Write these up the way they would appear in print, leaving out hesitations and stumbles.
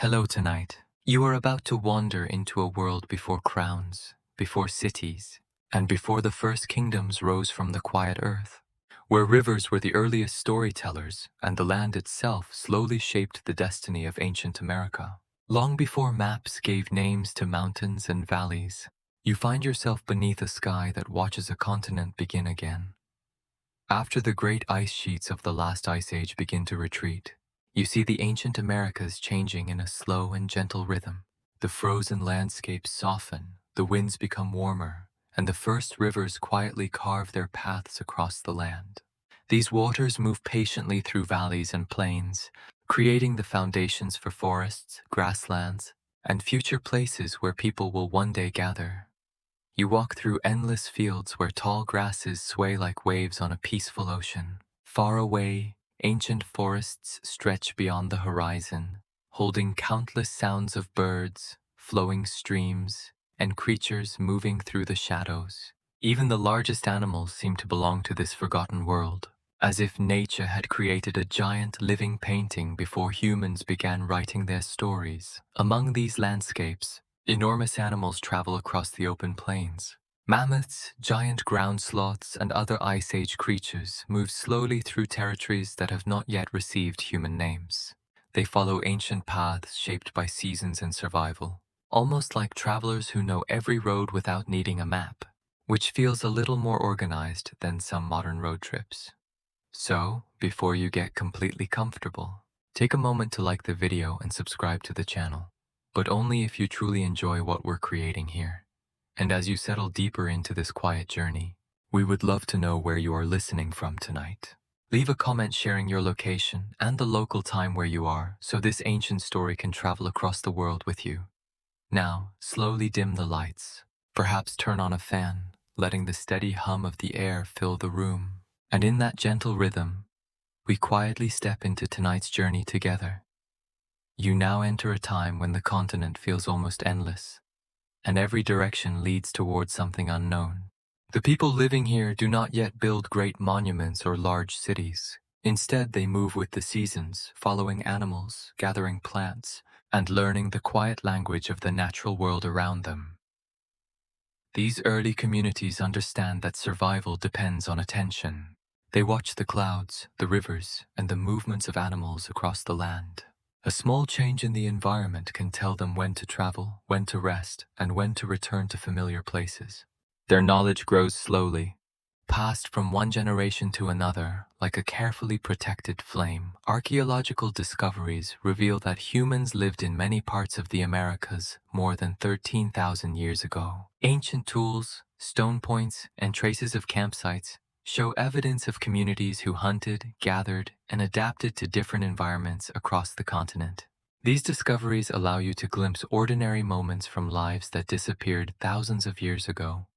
Hello tonight. You are about to wander into a world before crowns, before cities, and before the first kingdoms rose from the quiet earth, where rivers were the earliest storytellers and the land itself slowly shaped the destiny of ancient America. Long before maps gave names to mountains and valleys, you find yourself beneath a sky that watches a continent begin again. After the great ice sheets of the last ice age begin to retreat, you see the ancient Americas changing in a slow and gentle rhythm. The frozen landscapes soften, the winds become warmer, and the first rivers quietly carve their paths across the land. These waters move patiently through valleys and plains, creating the foundations for forests, grasslands, and future places where people will one day gather. You walk through endless fields where tall grasses sway like waves on a peaceful ocean. Far away, ancient forests stretch beyond the horizon, holding countless sounds of birds, flowing streams, and creatures moving through the shadows. Even the largest animals seem to belong to this forgotten world, as if nature had created a giant living painting before humans began writing their stories. Among these landscapes, enormous animals travel across the open plains. Mammoths, giant ground sloths, and other Ice Age creatures move slowly through territories that have not yet received human names. They follow ancient paths shaped by seasons and survival, almost like travelers who know every road without needing a map, which feels a little more organized than some modern road trips. So, before you get completely comfortable, take a moment to like the video and subscribe to the channel, but only if you truly enjoy what we're creating here. And as you settle deeper into this quiet journey, we would love to know where you are listening from tonight. Leave a comment sharing your location and the local time where you are so this ancient story can travel across the world with you. Now, slowly dim the lights. Perhaps turn on a fan, letting the steady hum of the air fill the room. And in that gentle rhythm, we quietly step into tonight's journey together. You now enter a time when the continent feels almost endless, and every direction leads towards something unknown. The people living here do not yet build great monuments or large cities. Instead, they move with the seasons, following animals, gathering plants, and learning the quiet language of the natural world around them. These early communities understand that survival depends on attention. They watch the clouds, the rivers, and the movements of animals across the land. A small change in the environment can tell them when to travel, when to rest, and when to return to familiar places. Their knowledge grows slowly, passed from one generation to another like a carefully protected flame. Archaeological discoveries reveal that humans lived in many parts of the Americas more than 13,000 years ago. Ancient tools, stone points, and traces of campsites show evidence of communities who hunted, gathered, and adapted to different environments across the continent. These discoveries allow you to glimpse ordinary moments from lives that disappeared thousands of years ago.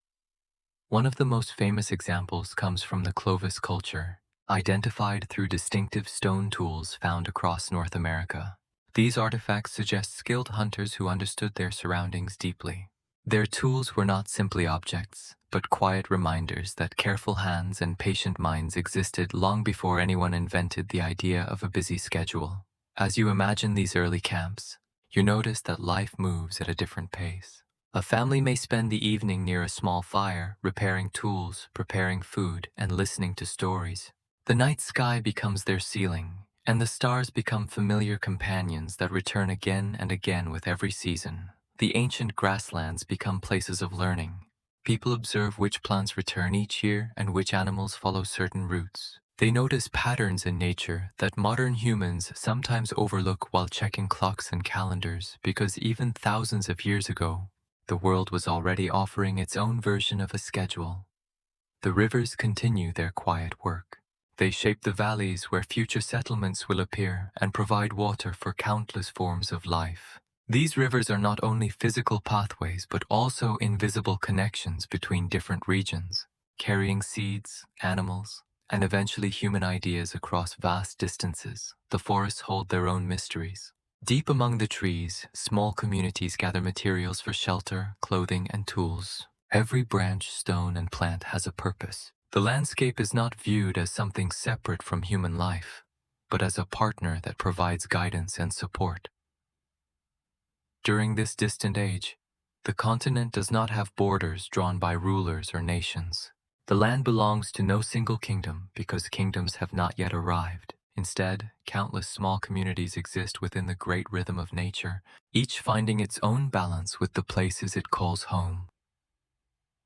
One of the most famous examples comes from the Clovis culture, identified through distinctive stone tools found across North America. These artifacts suggest skilled hunters who understood their surroundings deeply. Their tools were not simply objects, but quiet reminders that careful hands and patient minds existed long before anyone invented the idea of a busy schedule. As you imagine these early camps, you notice that life moves at a different pace. A family may spend the evening near a small fire, repairing tools, preparing food, and listening to stories. The night sky becomes their ceiling, and the stars become familiar companions that return again and again with every season. The ancient grasslands become places of learning. People observe which plants return each year and which animals follow certain routes. They notice patterns in nature that modern humans sometimes overlook while checking clocks and calendars, because even thousands of years ago, the world was already offering its own version of a schedule. The rivers continue their quiet work. They shape the valleys where future settlements will appear and provide water for countless forms of life. These rivers are not only physical pathways but also invisible connections between different regions, carrying seeds, animals, and eventually human ideas across vast distances. The forests hold their own mysteries. Deep among the trees, small communities gather materials for shelter, clothing, and tools. Every branch, stone, and plant has a purpose. The landscape is not viewed as something separate from human life, but as a partner that provides guidance and support. During this distant age, the continent does not have borders drawn by rulers or nations. The land belongs to no single kingdom because kingdoms have not yet arrived. Instead, countless small communities exist within the great rhythm of nature, each finding its own balance with the places it calls home.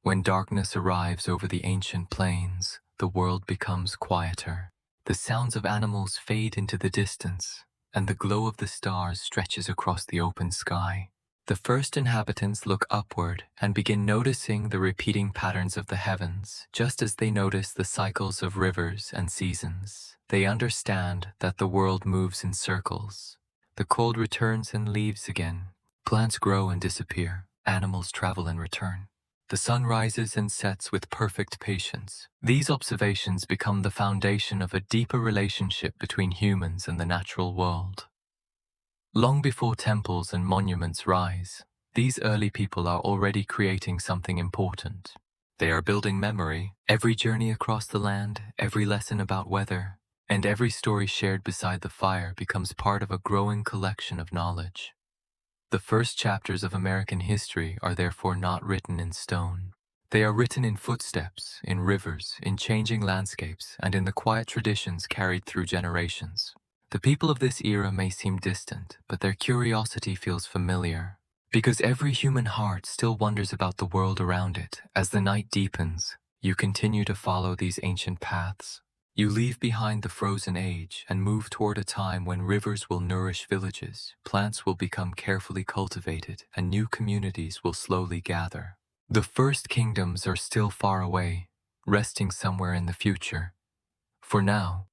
When darkness arrives over the ancient plains, the world becomes quieter. The sounds of animals fade into the distance, and the glow of the stars stretches across the open sky. The first inhabitants look upward and begin noticing the repeating patterns of the heavens, just as they notice the cycles of rivers and seasons. They understand that the world moves in circles. The cold returns and leaves again. Plants grow and disappear. Animals travel and return. The sun rises and sets with perfect patience. These observations become the foundation of a deeper relationship between humans and the natural world. Long before temples and monuments rise, these early people are already creating something important. They are building memory. Every journey across the land, every lesson about weather, and every story shared beside the fire becomes part of a growing collection of knowledge. The first chapters of American history are therefore not written in stone. They are written in footsteps, in rivers, in changing landscapes, and in the quiet traditions carried through generations. The people of this era may seem distant, but their curiosity feels familiar, because every human heart still wonders about the world around it. As the night deepens, you continue to follow these ancient paths. You leave behind the frozen age and move toward a time when rivers will nourish villages, plants will become carefully cultivated, and new communities will slowly gather. The first kingdoms are still far away, resting somewhere in the future. For now,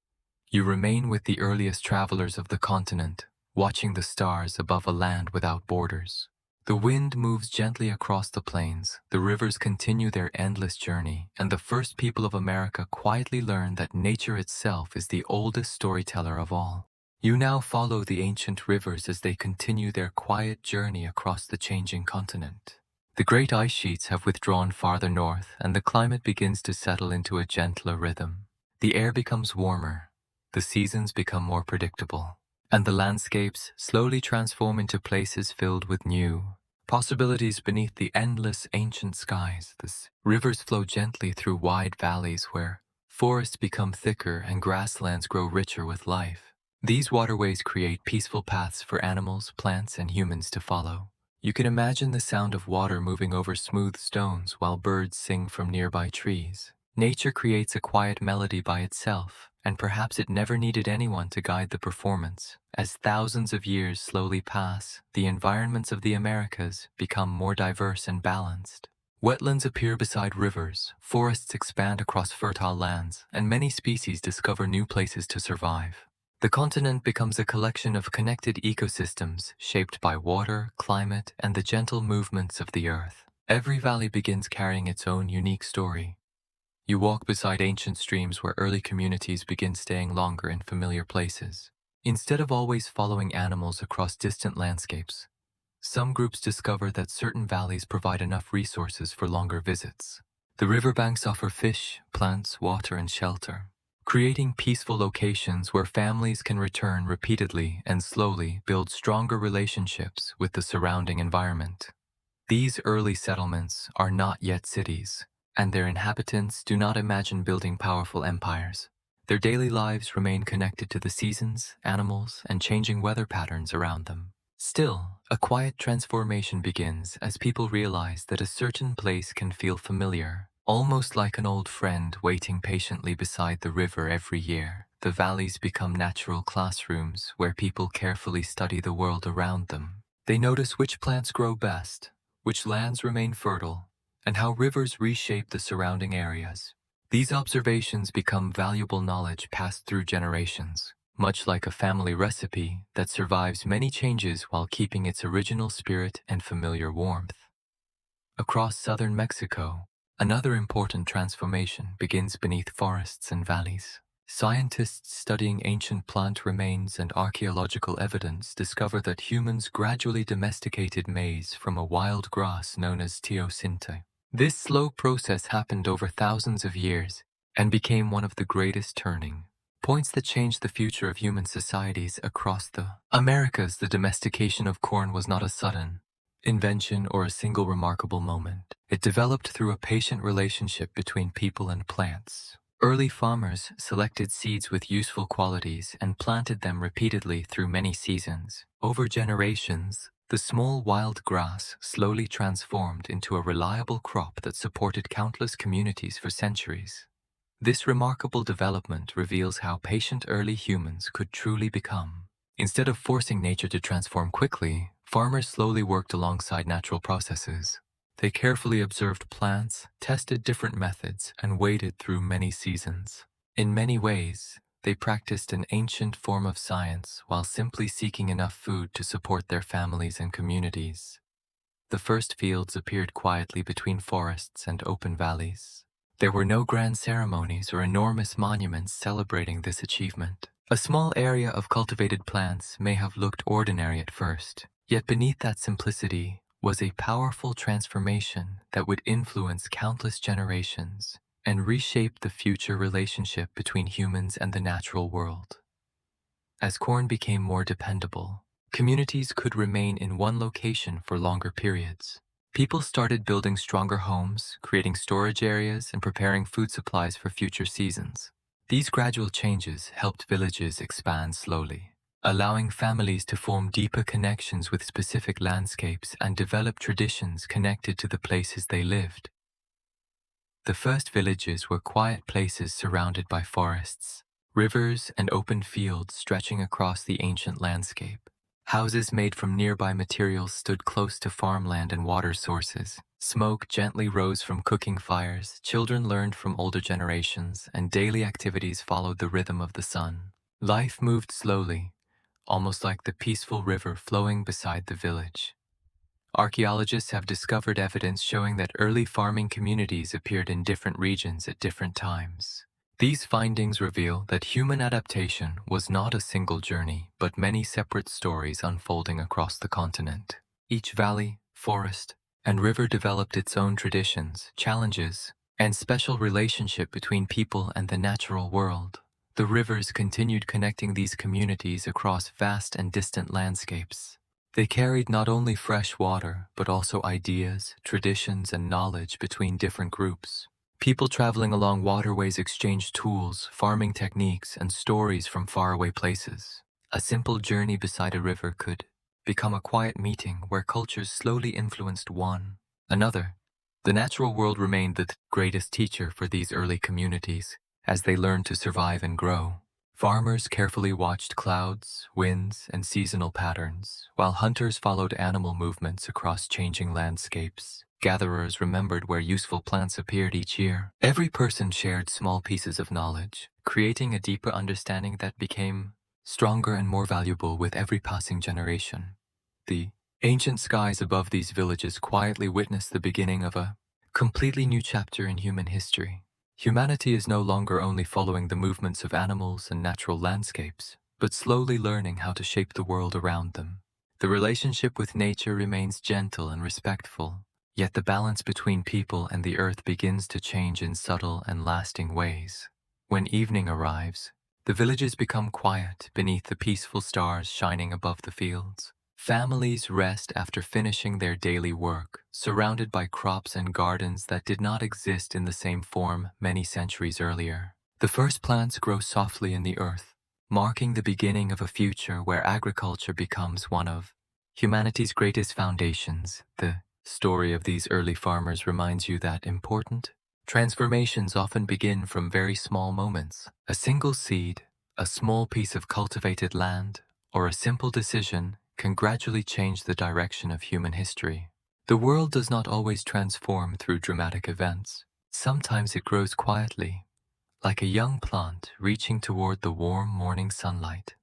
you remain with the earliest travelers of the continent, watching the stars above a land without borders. The wind moves gently across the plains, the rivers continue their endless journey, and the first people of America quietly learn that nature itself is the oldest storyteller of all. You now follow the ancient rivers as they continue their quiet journey across the changing continent. The great ice sheets have withdrawn farther north, and the climate begins to settle into a gentler rhythm. The air becomes warmer. The seasons become more predictable, and the landscapes slowly transform into places filled with new possibilities beneath the endless ancient skies. The rivers flow gently through wide valleys where forests become thicker and grasslands grow richer with life. These waterways create peaceful paths for animals, plants, and humans to follow. You can imagine the sound of water moving over smooth stones while birds sing from nearby trees. Nature creates a quiet melody by itself, and perhaps it never needed anyone to guide the performance. As thousands of years slowly pass, the environments of the Americas become more diverse and balanced. Wetlands appear beside rivers, forests expand across fertile lands, and many species discover new places to survive. The continent becomes a collection of connected ecosystems shaped by water, climate, and the gentle movements of the earth. Every valley begins carrying its own unique story. You walk beside ancient streams where early communities begin staying longer in familiar places. Instead of always following animals across distant landscapes, some groups discover that certain valleys provide enough resources for longer visits. The riverbanks offer fish, plants, water, and shelter, creating peaceful locations where families can return repeatedly and slowly build stronger relationships with the surrounding environment. These early settlements are not yet cities, and their inhabitants do not imagine building powerful empires. Their daily lives remain connected to the seasons, animals, and changing weather patterns around them. Still, a quiet transformation begins as people realize that a certain place can feel familiar, almost like an old friend waiting patiently beside the river every year. The valleys become natural classrooms where people carefully study the world around them. They notice which plants grow best, which lands remain fertile, and how rivers reshape the surrounding areas. These observations become valuable knowledge passed through generations, much like a family recipe that survives many changes while keeping its original spirit and familiar warmth. Across southern Mexico, another important transformation begins beneath forests and valleys. Scientists studying ancient plant remains and archaeological evidence discover that humans gradually domesticated maize from a wild grass known as teosinte. This slow process happened over thousands of years and became one of the greatest turning points that changed the future of human societies across the Americas. The domestication of corn was not a sudden invention or a single remarkable moment. It developed through a patient relationship between people and plants. Early farmers selected seeds with useful qualities and planted them repeatedly through many seasons. Over generations, the small wild grass slowly transformed into a reliable crop that supported countless communities for centuries. This remarkable development reveals how patient early humans could truly become. Instead of forcing nature to transform quickly, farmers slowly worked alongside natural processes. They carefully observed plants, tested different methods, and waded through many seasons. In many ways, they practiced an ancient form of science while simply seeking enough food to support their families and communities. The first fields appeared quietly between forests and open valleys. There were no grand ceremonies or enormous monuments celebrating this achievement. A small area of cultivated plants may have looked ordinary at first, yet beneath that simplicity was a powerful transformation that would influence countless generations and reshape the future relationship between humans and the natural world. As corn became more dependable, communities could remain in one location for longer periods. People started building stronger homes, creating storage areas, and preparing food supplies for future seasons. These gradual changes helped villages expand slowly, allowing families to form deeper connections with specific landscapes and develop traditions connected to the places they lived. The first villages were quiet places surrounded by forests, rivers, and open fields stretching across the ancient landscape. Houses made from nearby materials stood close to farmland and water sources. Smoke gently rose from cooking fires, children learned from older generations, and daily activities followed the rhythm of the sun. Life moved slowly, almost like the peaceful river flowing beside the village. Archaeologists have discovered evidence showing that early farming communities appeared in different regions at different times. These findings reveal that human adaptation was not a single journey, but many separate stories unfolding across the continent. Each valley, forest, and river developed its own traditions, challenges, and special relationship between people and the natural world. The rivers continued connecting these communities across vast and distant landscapes. They carried not only fresh water, but also ideas, traditions, and knowledge between different groups. People traveling along waterways exchanged tools, farming techniques, and stories from faraway places. A simple journey beside a river could become a quiet meeting where cultures slowly influenced one another. The natural world remained the greatest teacher for these early communities as they learned to survive and grow. Farmers carefully watched clouds, winds, and seasonal patterns, while hunters followed animal movements across changing landscapes. Gatherers remembered where useful plants appeared each year. Every person shared small pieces of knowledge, creating a deeper understanding that became stronger and more valuable with every passing generation. The ancient skies above these villages quietly witnessed the beginning of a completely new chapter in human history. Humanity is no longer only following the movements of animals and natural landscapes, but slowly learning how to shape the world around them. The relationship with nature remains gentle and respectful, yet the balance between people and the earth begins to change in subtle and lasting ways. When evening arrives, the villages become quiet beneath the peaceful stars shining above the fields. Families rest after finishing their daily work, surrounded by crops and gardens that did not exist in the same form many centuries earlier. The first plants grow softly in the earth, marking the beginning of a future where agriculture becomes one of humanity's greatest foundations. The story of these early farmers reminds you that important transformations often begin from very small moments. A single seed, a small piece of cultivated land, or a simple decision can gradually change the direction of human history. The world does not always transform through dramatic events. Sometimes it grows quietly, like a young plant reaching toward the warm morning sunlight.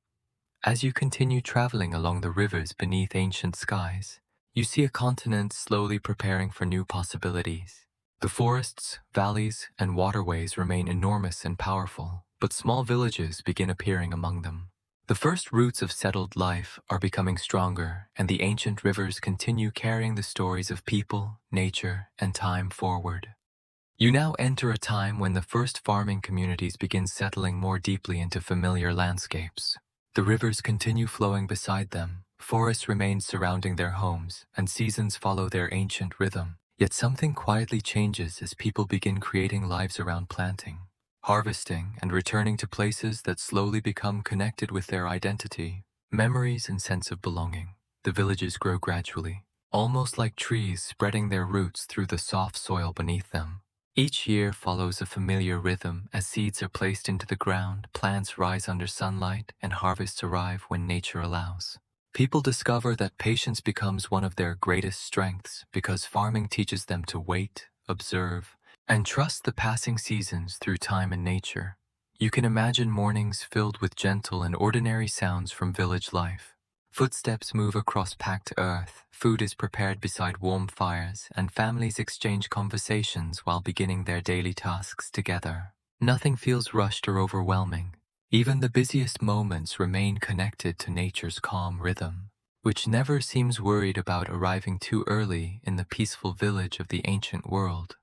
As you continue traveling along the rivers beneath ancient skies, you see a continent slowly preparing for new possibilities. The forests, valleys, and waterways remain enormous and powerful, but small villages begin appearing among them. The first roots of settled life are becoming stronger, and the ancient rivers continue carrying the stories of people, nature, and time forward. You now enter a time when the first farming communities begin settling more deeply into familiar landscapes. The rivers continue flowing beside them, forests remain surrounding their homes, and seasons follow their ancient rhythm. Yet something quietly changes as people begin creating lives around planting, harvesting, and returning to places that slowly become connected with their identity, memories, and sense of belonging. The villages grow gradually, almost like trees spreading their roots through the soft soil beneath them. Each year follows a familiar rhythm as seeds are placed into the ground, plants rise under sunlight, and harvests arrive when nature allows. People discover that patience becomes one of their greatest strengths because farming teaches them to wait, observe, and trust the passing seasons through time and nature. You can imagine mornings filled with gentle and ordinary sounds from village life. Footsteps move across packed earth, food is prepared beside warm fires, and families exchange conversations while beginning their daily tasks together. Nothing feels rushed or overwhelming. Even the busiest moments remain connected to nature's calm rhythm, which never seems worried about arriving too early in the peaceful village of the ancient world.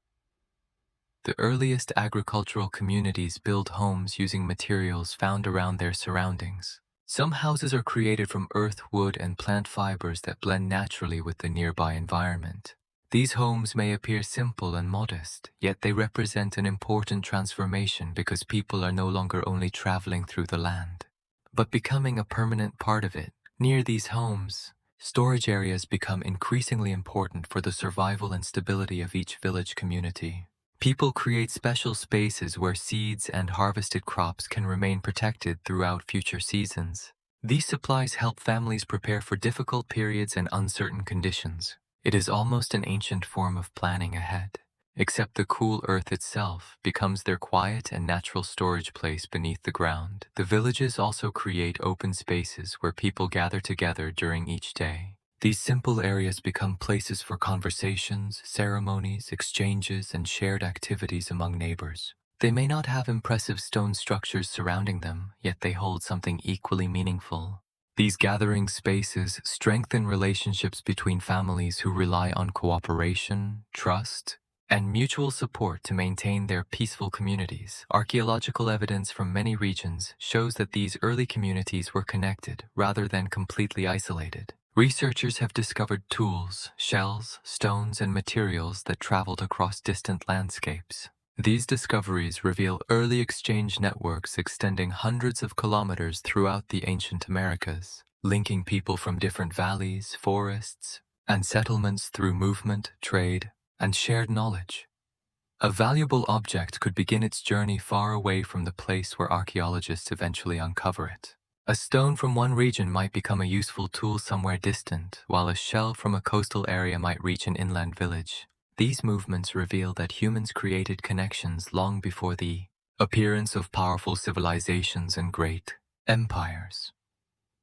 The earliest agricultural communities build homes using materials found around their surroundings. Some houses are created from earth, wood, and plant fibers that blend naturally with the nearby environment. These homes may appear simple and modest, yet they represent an important transformation because people are no longer only traveling through the land, but becoming a permanent part of it. Near these homes, storage areas become increasingly important for the survival and stability of each village community. People create special spaces where seeds and harvested crops can remain protected throughout future seasons. These supplies help families prepare for difficult periods and uncertain conditions. It is almost an ancient form of planning ahead, except the cool earth itself becomes their quiet and natural storage place beneath the ground. The villages also create open spaces where people gather together during each day. These simple areas become places for conversations, ceremonies, exchanges, and shared activities among neighbors. They may not have impressive stone structures surrounding them, yet they hold something equally meaningful. These gathering spaces strengthen relationships between families who rely on cooperation, trust, and mutual support to maintain their peaceful communities. Archaeological evidence from many regions shows that these early communities were connected rather than completely isolated. Researchers have discovered tools, shells, stones, and materials that traveled across distant landscapes. These discoveries reveal early exchange networks extending hundreds of kilometers throughout the ancient Americas, linking people from different valleys, forests, and settlements through movement, trade, and shared knowledge. A valuable object could begin its journey far away from the place where archaeologists eventually uncover it. A stone from one region might become a useful tool somewhere distant, while a shell from a coastal area might reach an inland village. These movements reveal that humans created connections long before the appearance of powerful civilizations and great empires.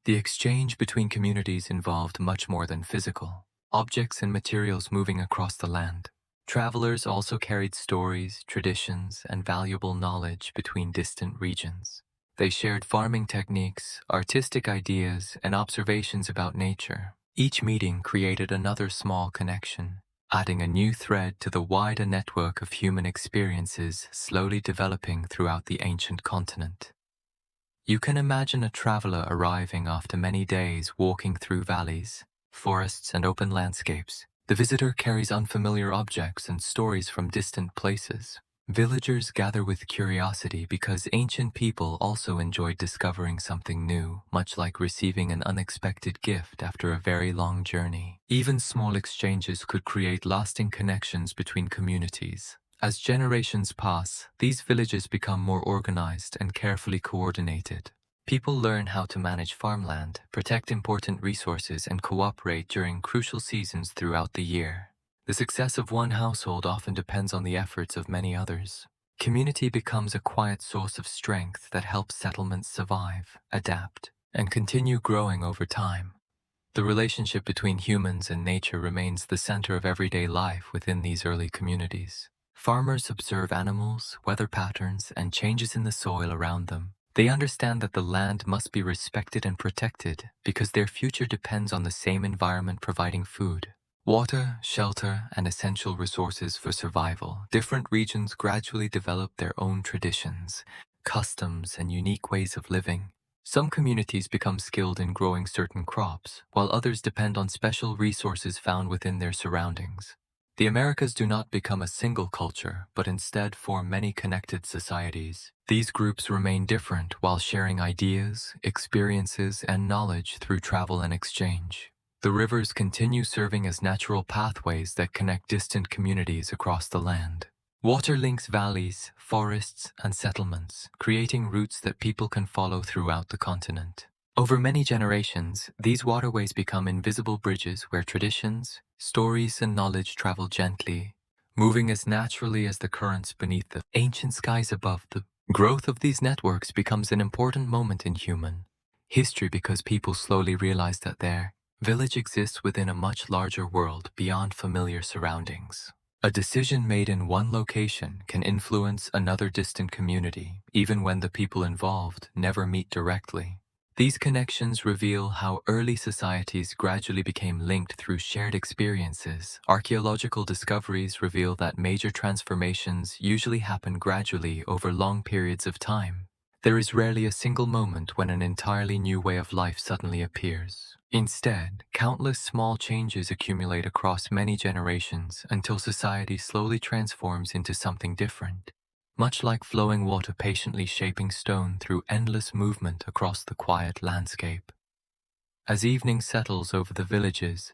The exchange between communities involved much more than physical objects and materials moving across the land. Travelers also carried stories, traditions, and valuable knowledge between distant regions. They shared farming techniques, artistic ideas, and observations about nature. Each meeting created another small connection, adding a new thread to the wider network of human experiences slowly developing throughout the ancient continent. You can imagine a traveler arriving after many days walking through valleys, forests, and open landscapes. The visitor carries unfamiliar objects and stories from distant places. Villagers gather with curiosity because ancient people also enjoyed discovering something new, much like receiving an unexpected gift after a very long journey. Even small exchanges could create lasting connections between communities. As generations pass, these villages become more organized and carefully coordinated. People learn how to manage farmland, protect important resources, and cooperate during crucial seasons throughout the year. The success of one household often depends on the efforts of many others. Community becomes a quiet source of strength that helps settlements survive, adapt, and continue growing over time. The relationship between humans and nature remains the center of everyday life within these early communities. Farmers observe animals, weather patterns, and changes in the soil around them. They understand that the land must be respected and protected because their future depends on the same environment providing food. Water, shelter, and essential resources for survival, different regions gradually develop their own traditions, customs, and unique ways of living. Some communities become skilled in growing certain crops, while others depend on special resources found within their surroundings. The Americas do not become a single culture, but instead form many connected societies. These groups remain different while sharing ideas, experiences, and knowledge through travel and exchange. The rivers continue serving as natural pathways that connect distant communities across the land. Water links valleys, forests, and settlements, creating routes that people can follow throughout the continent. Over many generations, these waterways become invisible bridges where traditions, stories, and knowledge travel gently, moving as naturally as the currents beneath the ancient skies above. The growth of these networks becomes an important moment in human history because people slowly realize that their village exists within a much larger world beyond familiar surroundings. A decision made in one location can influence another distant community, even when the people involved never meet directly. These connections reveal how early societies gradually became linked through shared experiences. Archaeological discoveries reveal that major transformations usually happen gradually over long periods of time. There is rarely a single moment when an entirely new way of life suddenly appears. Instead, countless small changes accumulate across many generations until society slowly transforms into something different. Much like flowing water patiently shaping stone through endless movement across the quiet landscape. As evening settles over the villages,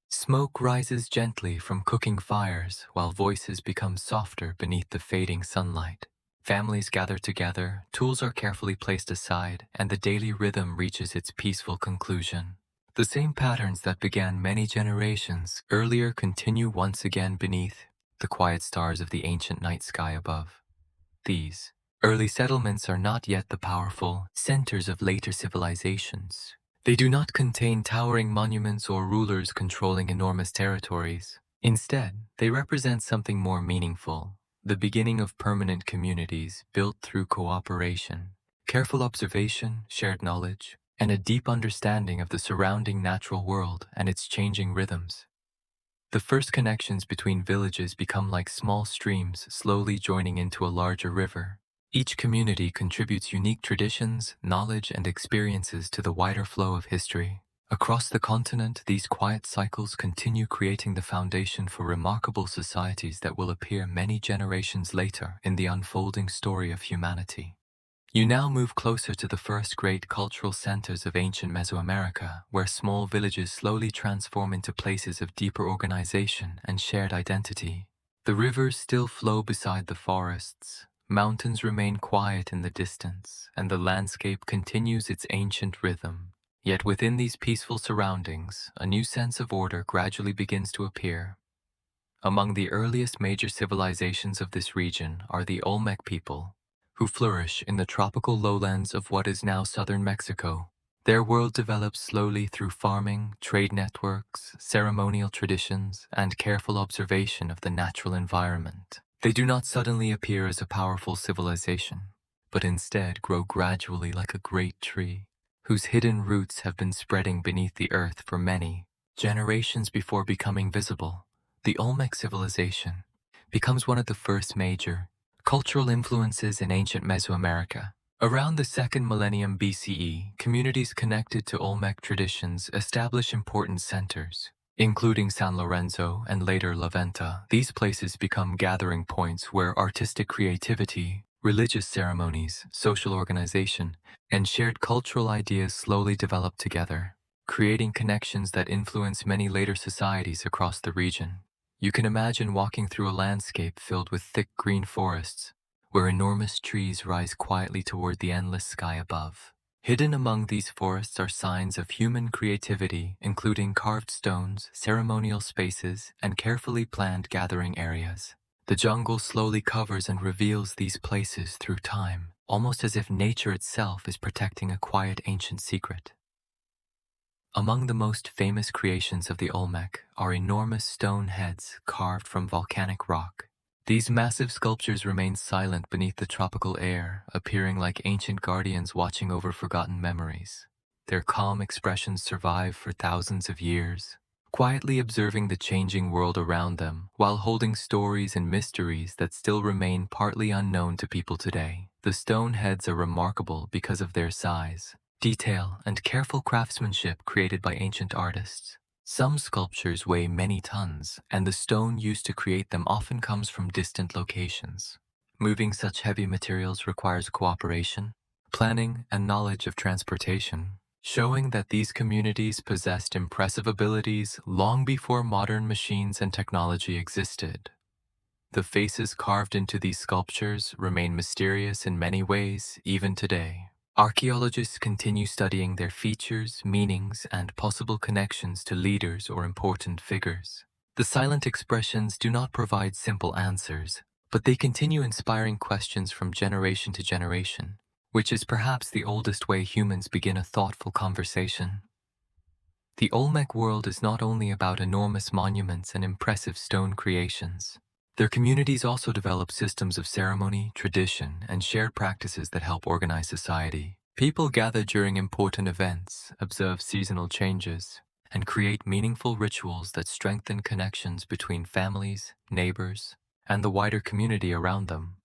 smoke rises gently from cooking fires while voices become softer beneath the fading sunlight. Families gather together, tools are carefully placed aside, and the daily rhythm reaches its peaceful conclusion. The same patterns that began many generations earlier continue once again beneath the quiet stars of the ancient night sky above. These early settlements are not yet the powerful centers of later civilizations. They do not contain towering monuments or rulers controlling enormous territories. Instead, they represent something more meaningful, the beginning of permanent communities built through cooperation, careful observation, shared knowledge, and a deep understanding of the surrounding natural world and its changing rhythms. The first connections between villages become like small streams slowly joining into a larger river. Each community contributes unique traditions, knowledge, and experiences to the wider flow of history. Across the continent, these quiet cycles continue creating the foundation for remarkable societies that will appear many generations later in the unfolding story of humanity. You now move closer to the first great cultural centers of ancient Mesoamerica, where small villages slowly transform into places of deeper organization and shared identity. The rivers still flow beside the forests, mountains remain quiet in the distance, and the landscape continues its ancient rhythm. Yet within these peaceful surroundings, a new sense of order gradually begins to appear. Among the earliest major civilizations of this region are the Olmec people, who flourish in the tropical lowlands of what is now southern Mexico. Their world develops slowly through farming, trade networks, ceremonial traditions, and careful observation of the natural environment. They do not suddenly appear as a powerful civilization, but instead grow gradually like a great tree, whose hidden roots have been spreading beneath the earth for many generations before becoming visible. The Olmec civilization becomes one of the first major cultural influences in ancient Mesoamerica. Around the 2nd millennium BCE, communities connected to Olmec traditions establish important centers, including San Lorenzo and later La Venta. These places become gathering points where artistic creativity, religious ceremonies, social organization, and shared cultural ideas slowly develop together, creating connections that influence many later societies across the region. You can imagine walking through a landscape filled with thick green forests, where enormous trees rise quietly toward the endless sky above. Hidden among these forests are signs of human creativity, including carved stones, ceremonial spaces, and carefully planned gathering areas. The jungle slowly covers and reveals these places through time, almost as if nature itself is protecting a quiet ancient secret. Among the most famous creations of the Olmec are enormous stone heads carved from volcanic rock. These massive sculptures remain silent beneath the tropical air, appearing like ancient guardians watching over forgotten memories. Their calm expressions survive for thousands of years, quietly observing the changing world around them while holding stories and mysteries that still remain partly unknown to people today. The stone heads are remarkable because of their size, detail, and careful craftsmanship created by ancient artists. Some sculptures weigh many tons, and the stone used to create them often comes from distant locations. Moving such heavy materials requires cooperation, planning, and knowledge of transportation, showing that these communities possessed impressive abilities long before modern machines and technology existed. The faces carved into these sculptures remain mysterious in many ways even today. Archaeologists continue studying their features, meanings, and possible connections to leaders or important figures. The silent expressions do not provide simple answers, but they continue inspiring questions from generation to generation, which is perhaps the oldest way humans begin a thoughtful conversation. The Olmec world is not only about enormous monuments and impressive stone creations. Their communities also develop systems of ceremony, tradition, and shared practices that help organize society. People gather during important events, observe seasonal changes, and create meaningful rituals that strengthen connections between families, neighbors, and the wider community around them.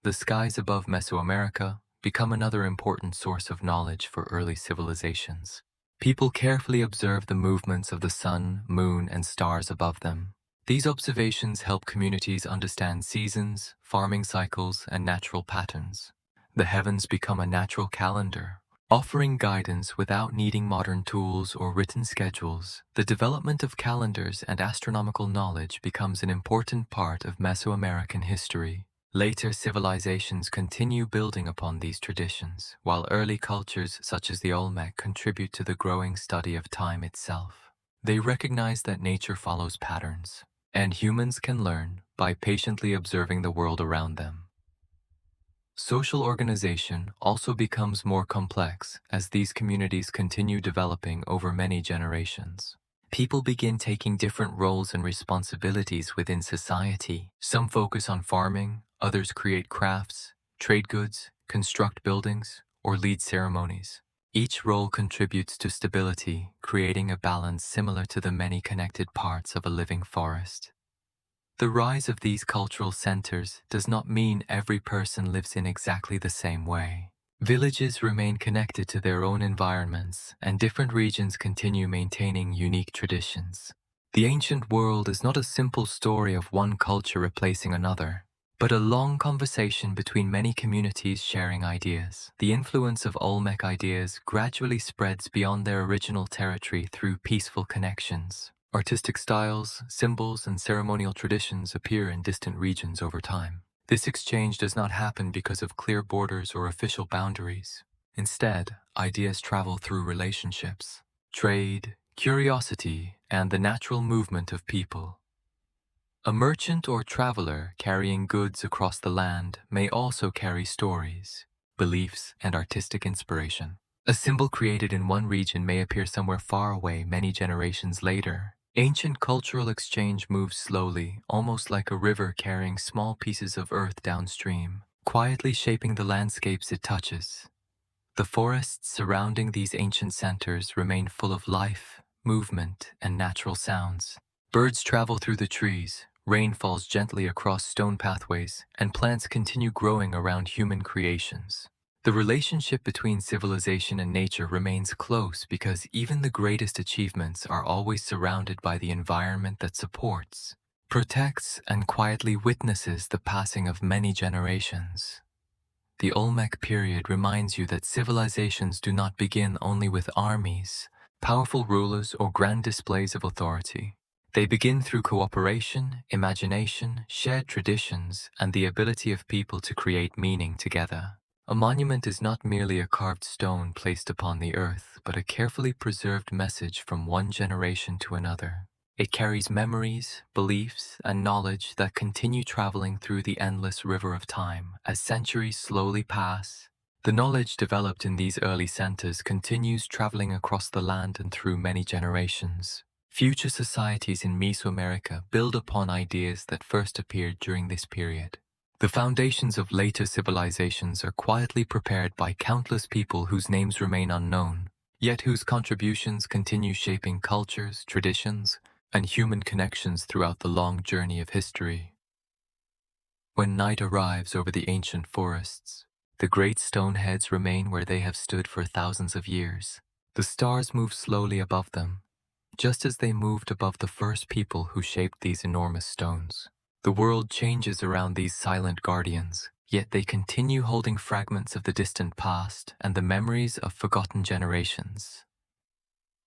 The skies above Mesoamerica become another important source of knowledge for early civilizations. People carefully observe the movements of the sun, moon, and stars above them. These observations help communities understand seasons, farming cycles, and natural patterns. The heavens become a natural calendar, offering guidance without needing modern tools or written schedules. The development of calendars and astronomical knowledge becomes an important part of Mesoamerican history. Later civilizations continue building upon these traditions, while early cultures such as the Olmec contribute to the growing study of time itself. They recognize that nature follows patterns, and humans can learn by patiently observing the world around them. Social organization also becomes more complex as these communities continue developing over many generations. People begin taking different roles and responsibilities within society. Some focus on farming, others create crafts, trade goods, construct buildings, or lead ceremonies. Each role contributes to stability, creating a balance similar to the many connected parts of a living forest. The rise of these cultural centers does not mean every person lives in exactly the same way. Villages remain connected to their own environments, and different regions continue maintaining unique traditions. The ancient world is not a simple story of one culture replacing another, but a long conversation between many communities sharing ideas. The influence of Olmec ideas gradually spreads beyond their original territory through peaceful connections. Artistic styles, symbols, and ceremonial traditions appear in distant regions over time. This exchange does not happen because of clear borders or official boundaries. Instead, ideas travel through relationships, trade, curiosity, and the natural movement of people. A merchant or traveler carrying goods across the land may also carry stories, beliefs, and artistic inspiration. A symbol created in one region may appear somewhere far away many generations later. Ancient cultural exchange moves slowly, almost like a river carrying small pieces of earth downstream, quietly shaping the landscapes it touches. The forests surrounding these ancient centers remain full of life, movement, and natural sounds. Birds travel through the trees, rain falls gently across stone pathways, and plants continue growing around human creations. The relationship between civilization and nature remains close because even the greatest achievements are always surrounded by the environment that supports, protects, and quietly witnesses the passing of many generations. The Olmec period reminds you that civilizations do not begin only with armies, powerful rulers, or grand displays of authority. They begin through cooperation, imagination, shared traditions, and the ability of people to create meaning together. A monument is not merely a carved stone placed upon the earth, but a carefully preserved message from one generation to another. It carries memories, beliefs, and knowledge that continue traveling through the endless river of time. As centuries slowly pass, the knowledge developed in these early centers continues traveling across the land and through many generations. Future societies in Mesoamerica build upon ideas that first appeared during this period. The foundations of later civilizations are quietly prepared by countless people whose names remain unknown, yet whose contributions continue shaping cultures, traditions, and human connections throughout the long journey of history. When night arrives over the ancient forests, the great stone heads remain where they have stood for thousands of years. The stars move slowly above them, just as they moved above the first people who shaped these enormous stones. The world changes around these silent guardians, yet they continue holding fragments of the distant past and the memories of forgotten generations.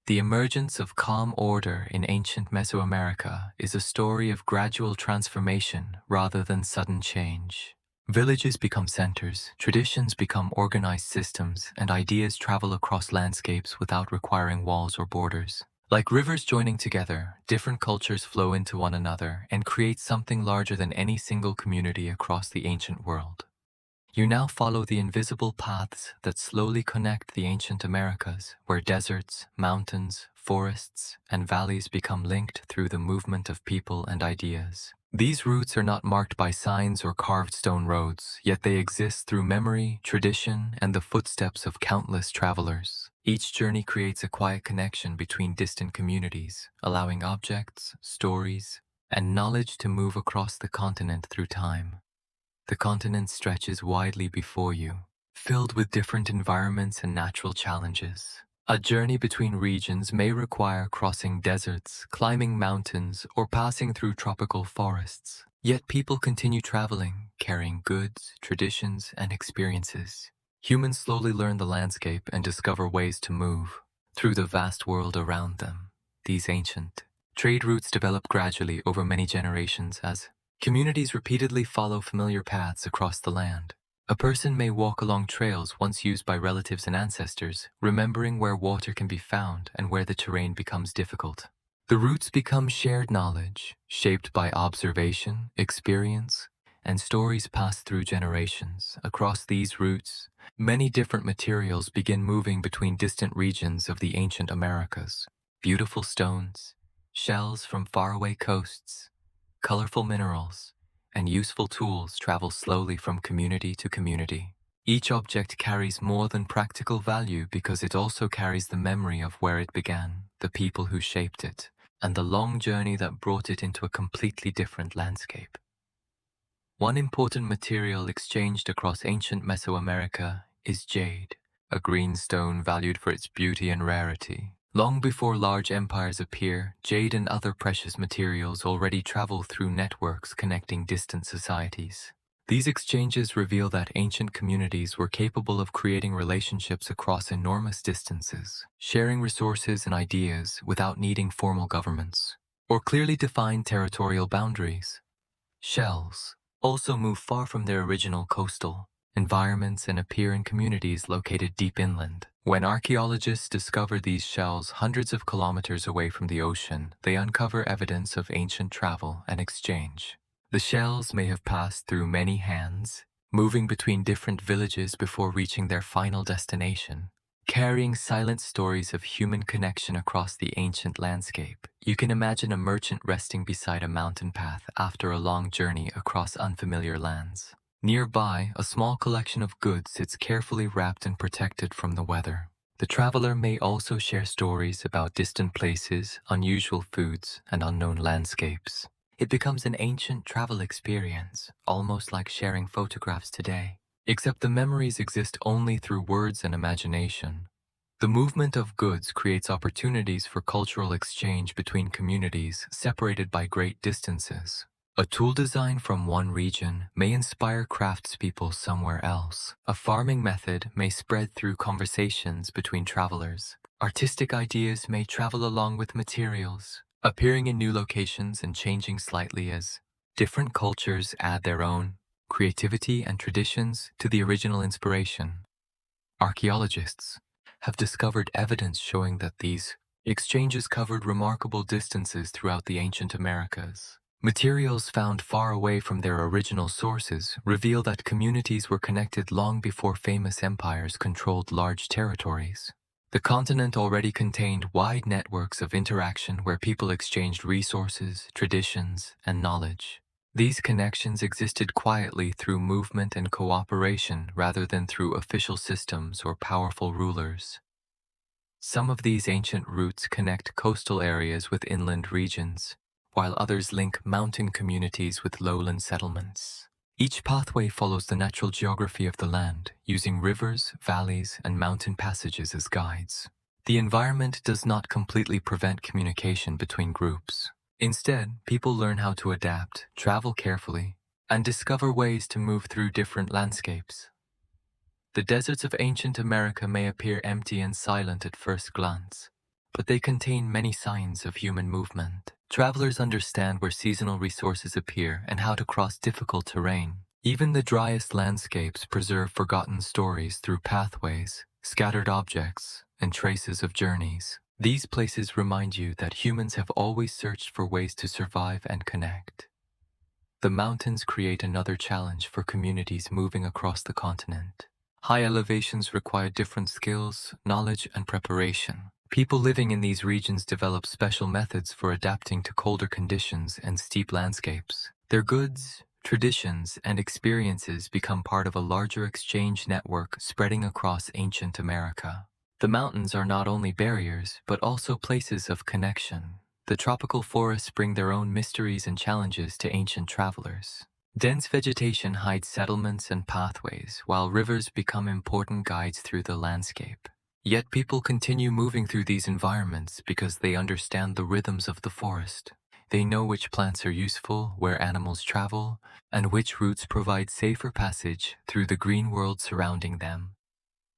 The emergence of calm order in ancient Mesoamerica is a story of gradual transformation rather than sudden change. Villages become centers, traditions become organized systems, and ideas travel across landscapes without requiring walls or borders. Like rivers joining together, different cultures flow into one another and create something larger than any single community across the ancient world. You now follow the invisible paths that slowly connect the ancient Americas, where deserts, mountains, forests, and valleys become linked through the movement of people and ideas. These routes are not marked by signs or carved stone roads, yet they exist through memory, tradition, and the footsteps of countless travelers. Each journey creates a quiet connection between distant communities, allowing objects, stories, and knowledge to move across the continent through time. The continent stretches widely before you, filled with different environments and natural challenges. A journey between regions may require crossing deserts, climbing mountains, or passing through tropical forests. Yet people continue traveling, carrying goods, traditions, and experiences. Humans slowly learn the landscape and discover ways to move through the vast world around them. These ancient trade routes develop gradually over many generations as communities repeatedly follow familiar paths across the land. A person may walk along trails once used by relatives and ancestors, remembering where water can be found and where the terrain becomes difficult. The routes become shared knowledge, shaped by observation, experience, and stories passed through generations. Across these routes, many different materials begin moving between distant regions of the ancient Americas. Beautiful stones, shells from faraway coasts, colorful minerals, and useful tools travel slowly from community to community. Each object carries more than practical value because it also carries the memory of where it began, the people who shaped it, and the long journey that brought it into a completely different landscape. One important material exchanged across ancient Mesoamerica is jade, a green stone valued for its beauty and rarity. Long before large empires appear, jade and other precious materials already travel through networks connecting distant societies. These exchanges reveal that ancient communities were capable of creating relationships across enormous distances, sharing resources and ideas without needing formal governments or clearly defined territorial boundaries. Shells also move far from their original coastal environments and appear in communities located deep inland. When archaeologists discover these shells hundreds of kilometers away from the ocean, they uncover evidence of ancient travel and exchange. The shells may have passed through many hands, moving between different villages before reaching their final destination, carrying silent stories of human connection across the ancient landscape. You can imagine a merchant resting beside a mountain path after a long journey across unfamiliar lands. Nearby, a small collection of goods sits carefully wrapped and protected from the weather. The traveler may also share stories about distant places, unusual foods, and unknown landscapes. It becomes an ancient travel experience, almost like sharing photographs today. Except the memories exist only through words and imagination. The movement of goods creates opportunities for cultural exchange between communities separated by great distances. A tool design from one region may inspire craftspeople somewhere else. A farming method may spread through conversations between travelers. Artistic ideas may travel along with materials, appearing in new locations and changing slightly as different cultures add their own creativity and traditions to the original inspiration. Archaeologists have discovered evidence showing that these exchanges covered remarkable distances throughout the ancient Americas. Materials found far away from their original sources reveal that communities were connected long before famous empires controlled large territories. The continent already contained wide networks of interaction where people exchanged resources, traditions, and knowledge. These connections existed quietly through movement and cooperation rather than through official systems or powerful rulers. Some of these ancient routes connect coastal areas with inland regions, while others link mountain communities with lowland settlements. Each pathway follows the natural geography of the land, using rivers, valleys, and mountain passages as guides. The environment does not completely prevent communication between groups. Instead, people learn how to adapt, travel carefully, and discover ways to move through different landscapes. The deserts of ancient America may appear empty and silent at first glance, but they contain many signs of human movement. Travelers understand where seasonal resources appear and how to cross difficult terrain. Even the driest landscapes preserve forgotten stories through pathways, scattered objects, and traces of journeys. These places remind you that humans have always searched for ways to survive and connect. The mountains create another challenge for communities moving across the continent. High elevations require different skills, knowledge, and preparation. People living in these regions develop special methods for adapting to colder conditions and steep landscapes. Their goods, traditions, and experiences become part of a larger exchange network spreading across ancient America. The mountains are not only barriers, but also places of connection. The tropical forests bring their own mysteries and challenges to ancient travelers. Dense vegetation hides settlements and pathways, while rivers become important guides through the landscape. Yet people continue moving through these environments because they understand the rhythms of the forest. They know which plants are useful, where animals travel, and which routes provide safer passage through the green world surrounding them.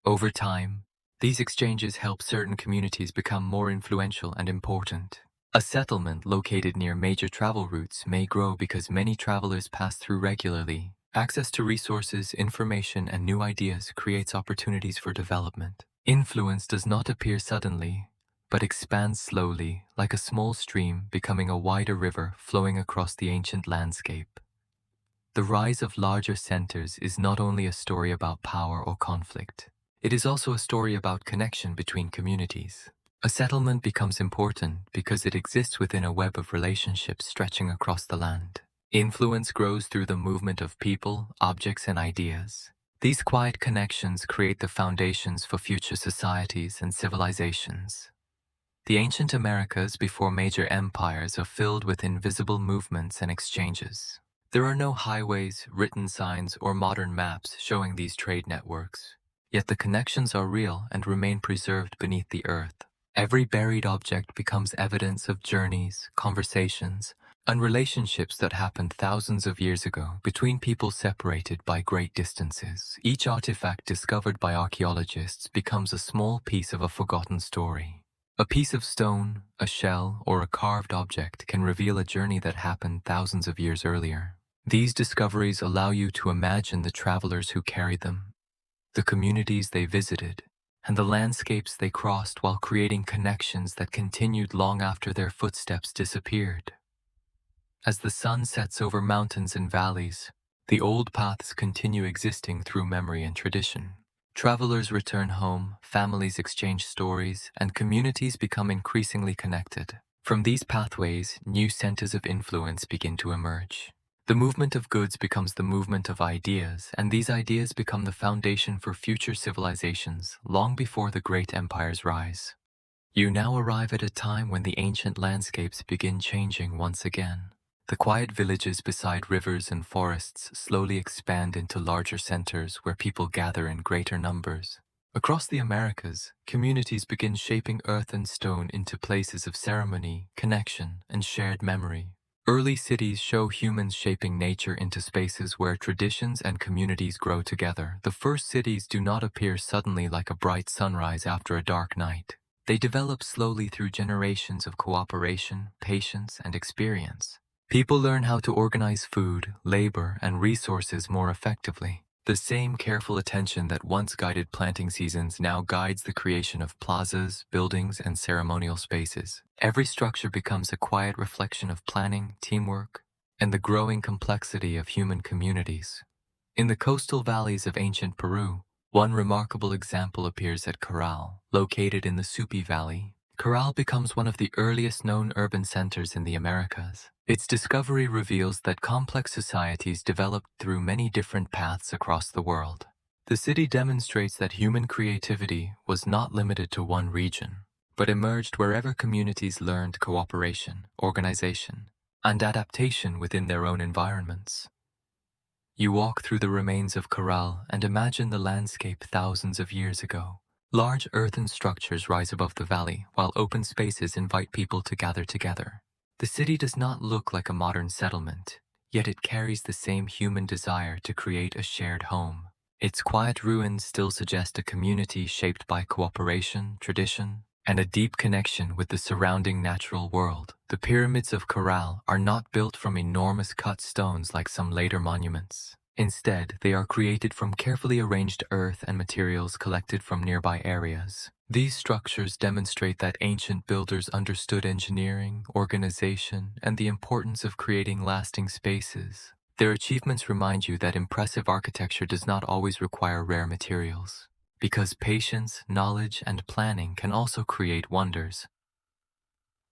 Over time, these exchanges help certain communities become more influential and important. A settlement located near major travel routes may grow because many travelers pass through regularly. Access to resources, information, and new ideas creates opportunities for development. Influence does not appear suddenly, but expands slowly, like a small stream becoming a wider river flowing across the ancient landscape. The rise of larger centers is not only a story about power or conflict. It is also a story about connection between communities. A settlement becomes important because it exists within a web of relationships stretching across the land. Influence grows through the movement of people, objects, and ideas. These quiet connections create the foundations for future societies and civilizations. The ancient Americas before major empires are filled with invisible movements and exchanges. There are no highways, written signs, or modern maps showing these trade networks. Yet the connections are real and remain preserved beneath the earth. Every buried object becomes evidence of journeys, conversations, and relationships that happened thousands of years ago between people separated by great distances. Each artifact discovered by archaeologists becomes a small piece of a forgotten story. A piece of stone, a shell, or a carved object can reveal a journey that happened thousands of years earlier. These discoveries allow you to imagine the travelers who carried them, the communities they visited, and the landscapes they crossed while creating connections that continued long after their footsteps disappeared. As the sun sets over mountains and valleys, the old paths continue existing through memory and tradition. Travelers return home, families exchange stories, and communities become increasingly connected. From these pathways, new centers of influence begin to emerge. The movement of goods becomes the movement of ideas, and these ideas become the foundation for future civilizations long before the great empires rise. You now arrive at a time when the ancient landscapes begin changing once again. The quiet villages beside rivers and forests slowly expand into larger centers where people gather in greater numbers. Across the Americas, communities begin shaping earth and stone into places of ceremony, connection, and shared memory. Early cities show humans shaping nature into spaces where traditions and communities grow together. The first cities do not appear suddenly like a bright sunrise after a dark night. They develop slowly through generations of cooperation, patience, and experience. People learn how to organize food, labor, and resources more effectively. The same careful attention that once guided planting seasons now guides the creation of plazas, buildings, and ceremonial spaces. Every structure becomes a quiet reflection of planning, teamwork, and the growing complexity of human communities. In the coastal valleys of ancient Peru, one remarkable example appears at Corral, located in the Supi Valley. Corral becomes one of the earliest known urban centers in the Americas. Its discovery reveals that complex societies developed through many different paths across the world. The city demonstrates that human creativity was not limited to one region, but emerged wherever communities learned cooperation, organization, and adaptation within their own environments. You walk through the remains of Corral and imagine the landscape thousands of years ago. Large earthen structures rise above the valley, while open spaces invite people to gather together. The city does not look like a modern settlement, yet it carries the same human desire to create a shared home. Its quiet ruins still suggest a community shaped by cooperation, tradition, and a deep connection with the surrounding natural world. The pyramids of Corral are not built from enormous cut stones like some later monuments. Instead, they are created from carefully arranged earth and materials collected from nearby areas. These structures demonstrate that ancient builders understood engineering, organization, and the importance of creating lasting spaces. Their achievements remind you that impressive architecture does not always require rare materials, because patience, knowledge, and planning can also create wonders.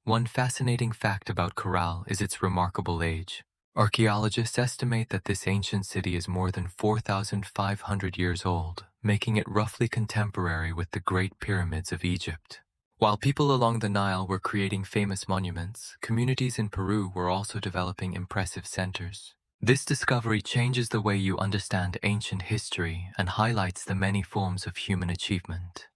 One fascinating fact about Corral is its remarkable age. Archaeologists estimate that this ancient city is more than 4,500 years old, making it roughly contemporary with the Great Pyramids of Egypt. While people along the Nile were creating famous monuments, communities in Peru were also developing impressive centers. This discovery changes the way you understand ancient history and highlights the many forms of human achievement.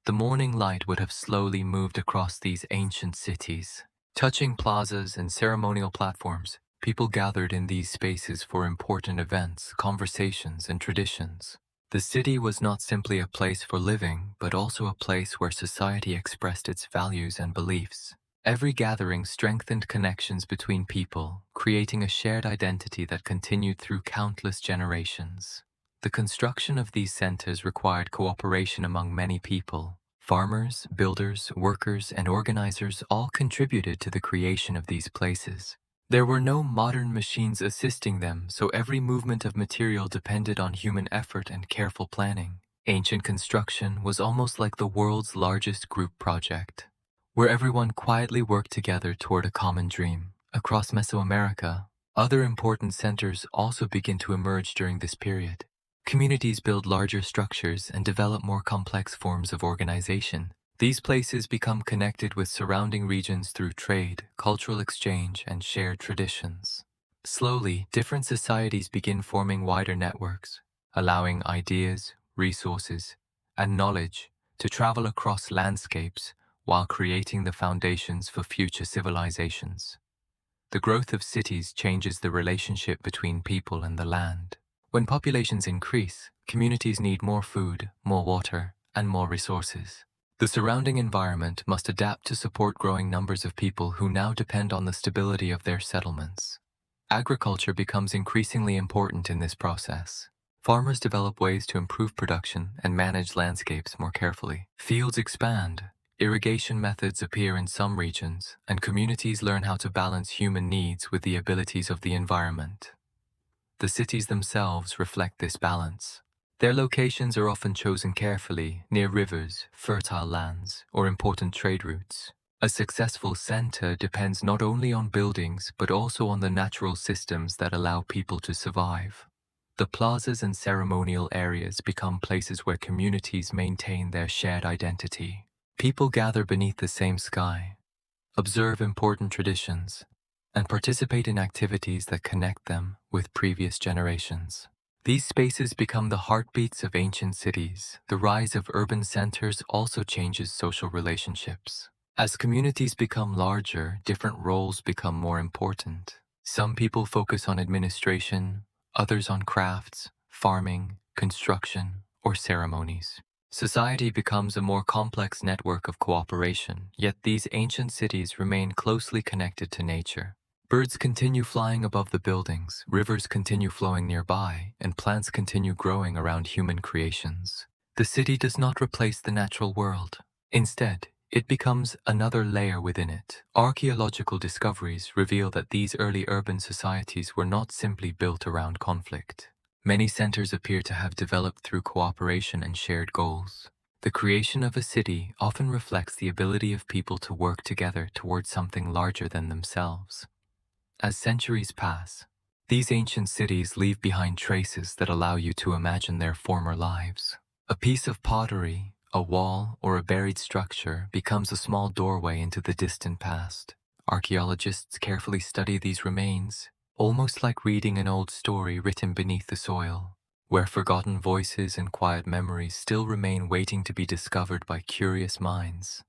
The morning light would have slowly moved across these ancient cities. Touching plazas and ceremonial platforms, people gathered in these spaces for important events, conversations, and traditions. The city was not simply a place for living, but also a place where society expressed its values and beliefs. Every gathering strengthened connections between people, creating a shared identity that continued through countless generations. The construction of these centers required cooperation among many people. Farmers, builders, workers, and organizers all contributed to the creation of these places. There were no modern machines assisting them, so every movement of material depended on human effort and careful planning. Ancient construction was almost like the world's largest group project, where everyone quietly worked together toward a common dream. Across Mesoamerica, other important centers also begin to emerge during this period. Communities build larger structures and develop more complex forms of organization. These places become connected with surrounding regions through trade, cultural exchange, and shared traditions. Slowly, different societies begin forming wider networks, allowing ideas, resources, and knowledge to travel across landscapes while creating the foundations for future civilizations. The growth of cities changes the relationship between people and the land. When populations increase, communities need more food, more water, and more resources. The surrounding environment must adapt to support growing numbers of people who now depend on the stability of their settlements. Agriculture becomes increasingly important in this process. Farmers develop ways to improve production and manage landscapes more carefully. Fields expand, irrigation methods appear in some regions, and communities learn how to balance human needs with the abilities of the environment. The cities themselves reflect this balance. Their locations are often chosen carefully, near rivers, fertile lands, or important trade routes. A successful center depends not only on buildings, but also on the natural systems that allow people to survive. The plazas and ceremonial areas become places where communities maintain their shared identity. People gather beneath the same sky, observe important traditions, and participate in activities that connect them with previous generations. These spaces become the heartbeats of ancient cities. The rise of urban centers also changes social relationships. As communities become larger, different roles become more important. Some people focus on administration, others on crafts, farming, construction, or ceremonies. Society becomes a more complex network of cooperation, yet these ancient cities remain closely connected to nature. Birds continue flying above the buildings, rivers continue flowing nearby, and plants continue growing around human creations. The city does not replace the natural world. Instead, it becomes another layer within it. Archaeological discoveries reveal that these early urban societies were not simply built around conflict. Many centers appear to have developed through cooperation and shared goals. The creation of a city often reflects the ability of people to work together towards something larger than themselves. As centuries pass, These ancient cities leave behind traces that allow you to imagine their former lives. A piece of pottery, a wall, or a buried structure becomes a small doorway into the distant past. Archaeologists carefully study these remains, almost like reading an old story written beneath the soil, where forgotten voices and quiet memories still remain waiting to be discovered by curious minds.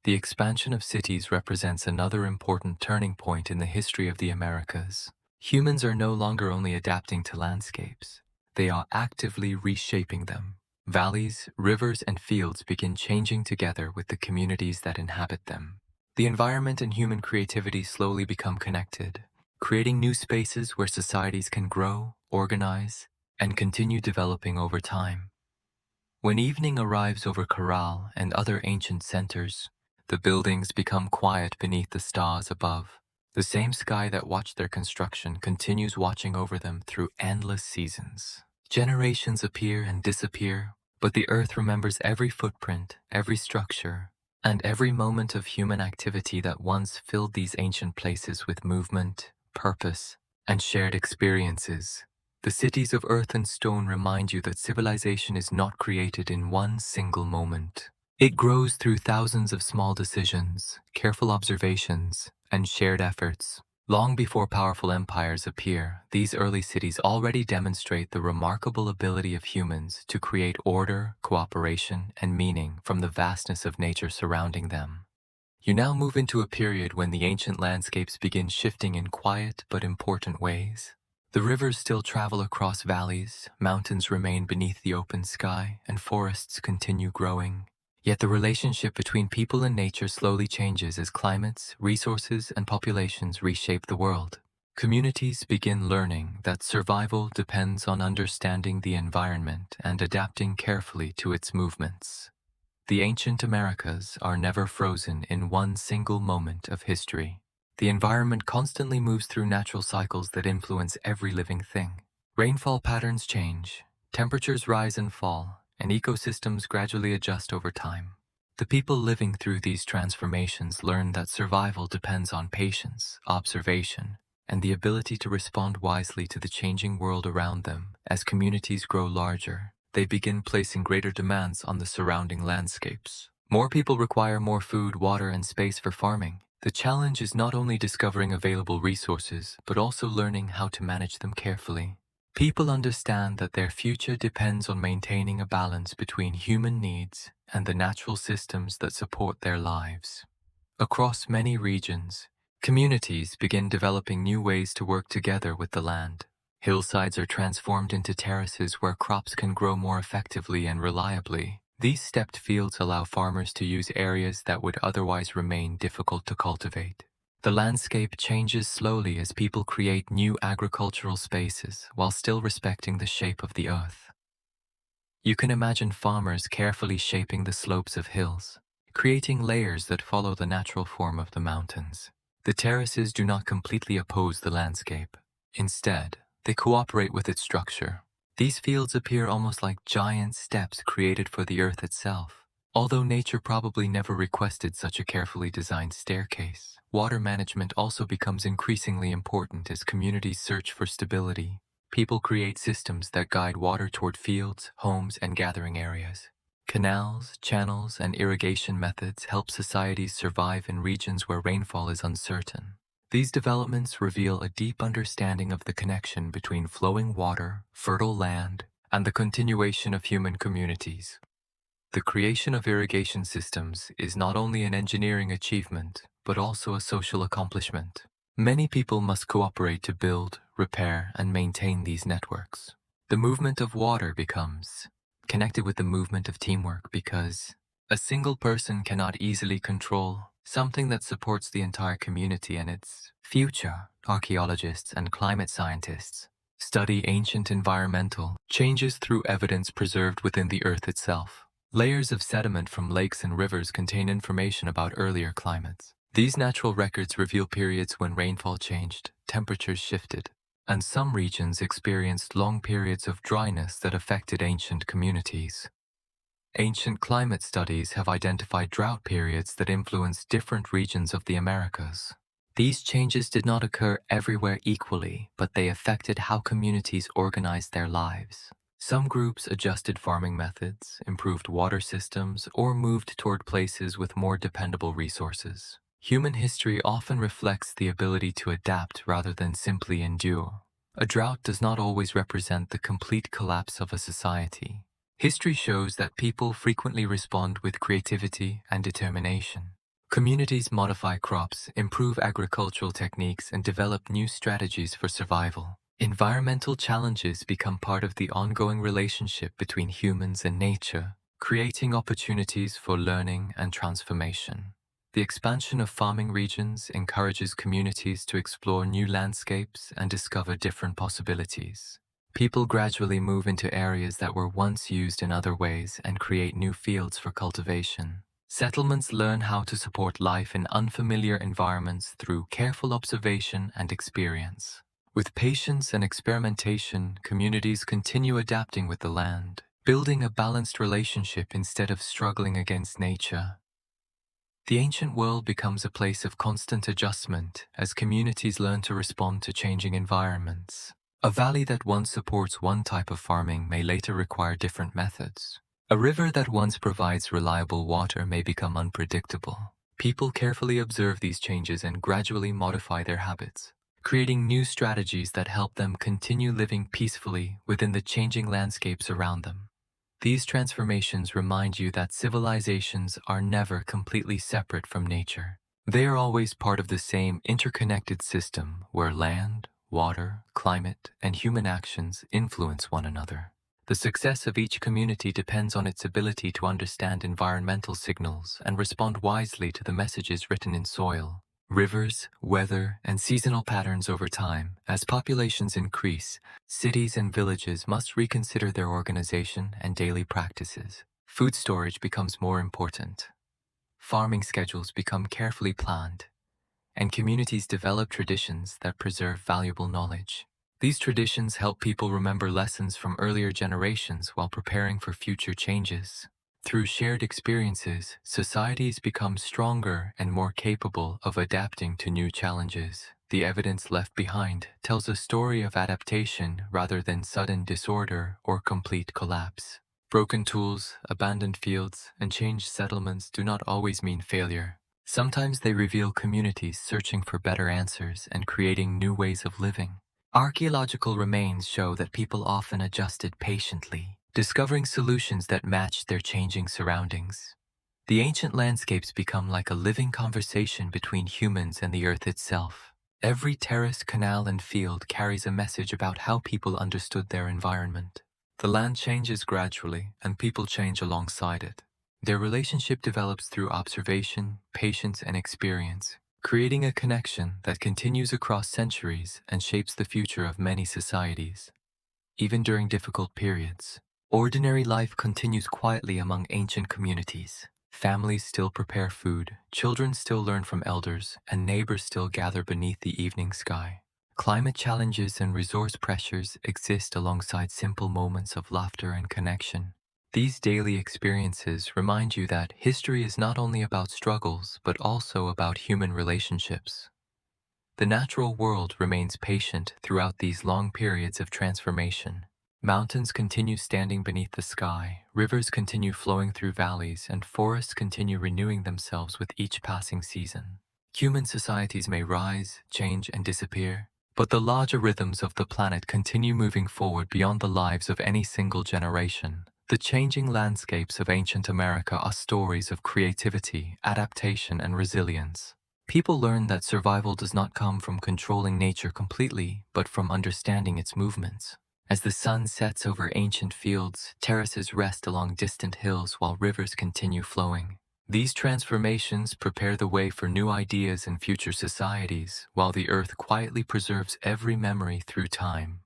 The expansion of cities represents another important turning point in the history of the Americas. Humans are no longer only adapting to landscapes, they are actively reshaping them. Valleys, rivers, and fields begin changing together with the communities that inhabit them. The environment and human creativity slowly become connected, creating new spaces where societies can grow, organize, and continue developing over time. When evening arrives over Corral and other ancient centers, the buildings become quiet beneath the stars above. The same sky that watched their construction continues watching over them through endless seasons. Generations appear and disappear, but the earth remembers every footprint, every structure, and every moment of human activity that once filled these ancient places with movement, purpose, and shared experiences. The cities of earth and stone remind you that civilization is not created in one single moment. It grows through thousands of small decisions, careful observations, and shared efforts. Long before powerful empires appear, these early cities already demonstrate the remarkable ability of humans to create order, cooperation, and meaning from the vastness of nature surrounding them. You now move into a period when the ancient landscapes begin shifting in quiet but important ways. The rivers still travel across valleys, mountains remain beneath the open sky, and forests continue growing. Yet the relationship between people and nature slowly changes as climates, resources, and populations reshape the world. Communities begin learning that survival depends on understanding the environment and adapting carefully to its movements. The ancient Americas are never frozen in one single moment of history. The environment constantly moves through natural cycles that influence every living thing. Rainfall patterns change, temperatures rise and fall, and ecosystems gradually adjust over time. The people living through these transformations learn that survival depends on patience, observation, and the ability to respond wisely to the changing world around them. As communities grow larger, they begin placing greater demands on the surrounding landscapes. More people require more food, water, and space for farming. The challenge is not only discovering available resources, but also learning how to manage them carefully. People understand that their future depends on maintaining a balance between human needs and the natural systems that support their lives. Across many regions, communities begin developing new ways to work together with the land. Hillsides are transformed into terraces where crops can grow more effectively and reliably. These stepped fields allow farmers to use areas that would otherwise remain difficult to cultivate. The landscape changes slowly as people create new agricultural spaces while still respecting the shape of the earth. You can imagine farmers carefully shaping the slopes of hills, creating layers that follow the natural form of the mountains. The terraces do not completely oppose the landscape. Instead, they cooperate with its structure. These fields appear almost like giant steps created for the earth itself. Although nature probably never requested such a carefully designed staircase, water management also becomes increasingly important as communities search for stability. People create systems that guide water toward fields, homes, and gathering areas. Canals, channels, and irrigation methods help societies survive in regions where rainfall is uncertain. These developments reveal a deep understanding of the connection between flowing water, fertile land, and the continuation of human communities. The creation of irrigation systems is not only an engineering achievement, but also a social accomplishment. Many people must cooperate to build, repair, and maintain these networks. The movement of water becomes connected with the movement of teamwork because a single person cannot easily control something that supports the entire community and its future. Archaeologists and climate scientists study ancient environmental changes through evidence preserved within the earth itself. Layers of sediment from lakes and rivers contain information about earlier climates. These natural records reveal periods when rainfall changed, temperatures shifted, and some regions experienced long periods of dryness that affected ancient communities. Ancient climate studies have identified drought periods that influenced different regions of the Americas. These changes did not occur everywhere equally, but they affected how communities organized their lives. Some groups adjusted farming methods, improved water systems, or moved toward places with more dependable resources. Human history often reflects the ability to adapt rather than simply endure. A drought does not always represent the complete collapse of a society. History shows that people frequently respond with creativity and determination. Communities modify crops, improve agricultural techniques, and develop new strategies for survival. Environmental challenges become part of the ongoing relationship between humans and nature, creating opportunities for learning and transformation. The expansion of farming regions encourages communities to explore new landscapes and discover different possibilities. People gradually move into areas that were once used in other ways and create new fields for cultivation. Settlements learn how to support life in unfamiliar environments through careful observation and experience. With patience and experimentation, communities continue adapting with the land, building a balanced relationship instead of struggling against nature. The ancient world becomes a place of constant adjustment as communities learn to respond to changing environments. A valley that once supports one type of farming may later require different methods. A river that once provides reliable water may become unpredictable. People carefully observe these changes and gradually modify their habits, creating new strategies that help them continue living peacefully within the changing landscapes around them. These transformations remind you that civilizations are never completely separate from nature. They are always part of the same interconnected system where land, water, climate, and human actions influence one another. The success of each community depends on its ability to understand environmental signals and respond wisely to the messages written in soil, rivers, weather, and seasonal patterns over time. As populations increase, cities and villages must reconsider their organization and daily practices. Food storage becomes more important. Farming schedules become carefully planned, and communities develop traditions that preserve valuable knowledge. These traditions help people remember lessons from earlier generations while preparing for future changes. Through shared experiences, societies become stronger and more capable of adapting to new challenges. The evidence left behind tells a story of adaptation rather than sudden disorder or complete collapse. Broken tools, abandoned fields, and changed settlements do not always mean failure. Sometimes they reveal communities searching for better answers and creating new ways of living. Archaeological remains show that people often adjusted patiently, discovering solutions that matched their changing surroundings. The ancient landscapes become like a living conversation between humans and the earth itself. Every terrace, canal, and field carries a message about how people understood their environment. The land changes gradually, and people change alongside it. Their relationship develops through observation, patience, and experience, creating a connection that continues across centuries and shapes the future of many societies. Even during difficult periods, ordinary life continues quietly among ancient communities. Families still prepare food, children still learn from elders, and neighbors still gather beneath the evening sky. Climate challenges and resource pressures exist alongside simple moments of laughter and connection. These daily experiences remind you that history is not only about struggles, but also about human relationships. The natural world remains patient throughout these long periods of transformation. Mountains continue standing beneath the sky, rivers continue flowing through valleys, and forests continue renewing themselves with each passing season. Human societies may rise, change, and disappear, but the larger rhythms of the planet continue moving forward beyond the lives of any single generation. The changing landscapes of ancient America are stories of creativity, adaptation, and resilience. People learn that survival does not come from controlling nature completely, but from understanding its movements. As the sun sets over ancient fields, terraces rest along distant hills while rivers continue flowing. These transformations prepare the way for new ideas and future societies, while the earth quietly preserves every memory through time.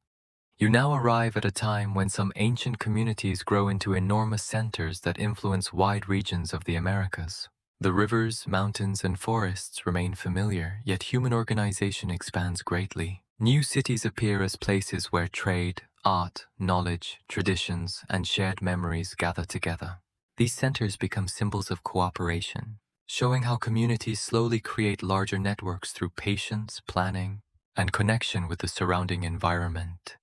You now arrive at a time when some ancient communities grow into enormous centers that influence wide regions of the Americas. The rivers, mountains, and forests remain familiar, yet human organization expands greatly. New cities appear as places where trade, art, knowledge, traditions, and shared memories gather together. These centers become symbols of cooperation, showing how communities slowly create larger networks through patience, planning, and connection with the surrounding environment.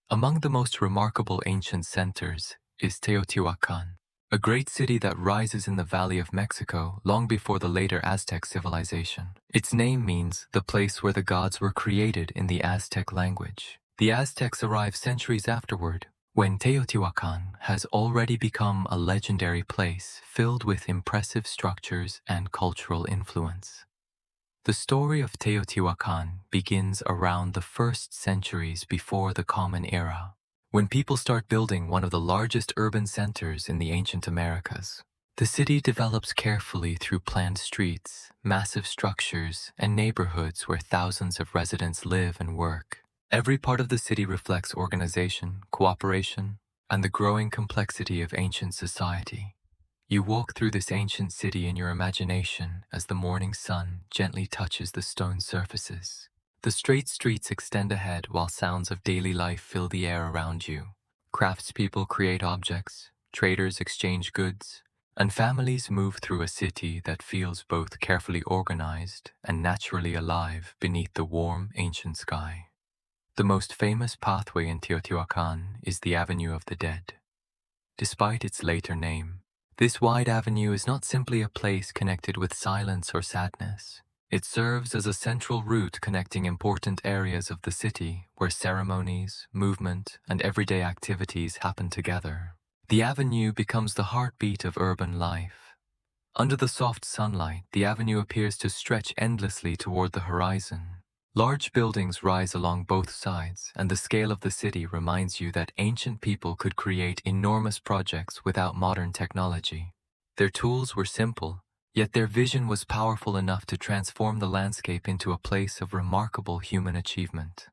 Among the most remarkable ancient centers is Teotihuacan, a great city that rises in the Valley of Mexico long before the later Aztec civilization. Its name means the place where the gods were created in the Aztec language. The Aztecs arrived centuries afterward, when Teotihuacan has already become a legendary place filled with impressive structures and cultural influence. The story of Teotihuacan begins around the first centuries before the Common Era, when people start building one of the largest urban centers in the ancient Americas. The city develops carefully through planned streets, massive structures, and neighborhoods where thousands of residents live and work. Every part of the city reflects organization, cooperation, and the growing complexity of ancient society. You walk through this ancient city in your imagination as the morning sun gently touches the stone surfaces. The straight streets extend ahead while sounds of daily life fill the air around you. Craftspeople create objects, traders exchange goods, and families move through a city that feels both carefully organized and naturally alive beneath the warm, ancient sky. The most famous pathway in Teotihuacan is the Avenue of the Dead. Despite its later name, this wide avenue is not simply a place connected with silence or sadness. It serves as a central route connecting important areas of the city where ceremonies, movement, and everyday activities happen together. The avenue becomes the heartbeat of urban life. Under the soft sunlight, the avenue appears to stretch endlessly toward the horizon. Large buildings rise along both sides, and the scale of the city reminds you that ancient people could create enormous projects without modern technology. Their tools were simple, yet their vision was powerful enough to transform the landscape into a place of remarkable human achievement.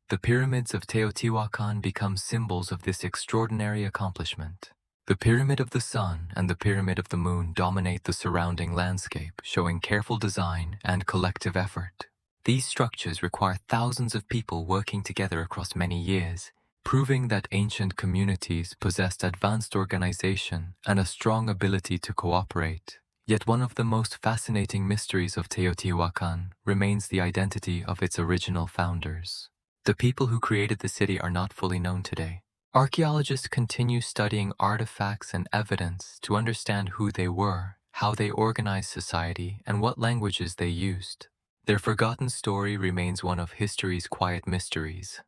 The pyramids of Teotihuacan become symbols of this extraordinary accomplishment. The Pyramid of the Sun and the Pyramid of the Moon dominate the surrounding landscape, showing careful design and collective effort. These structures require thousands of people working together across many years, proving that ancient communities possessed advanced organization and a strong ability to cooperate. Yet one of the most fascinating mysteries of Teotihuacan remains the identity of its original founders. The people who created the city are not fully known today. Archaeologists continue studying artifacts and evidence to understand who they were, how they organized society, and what languages they used. Their forgotten story remains one of history's quiet mysteries.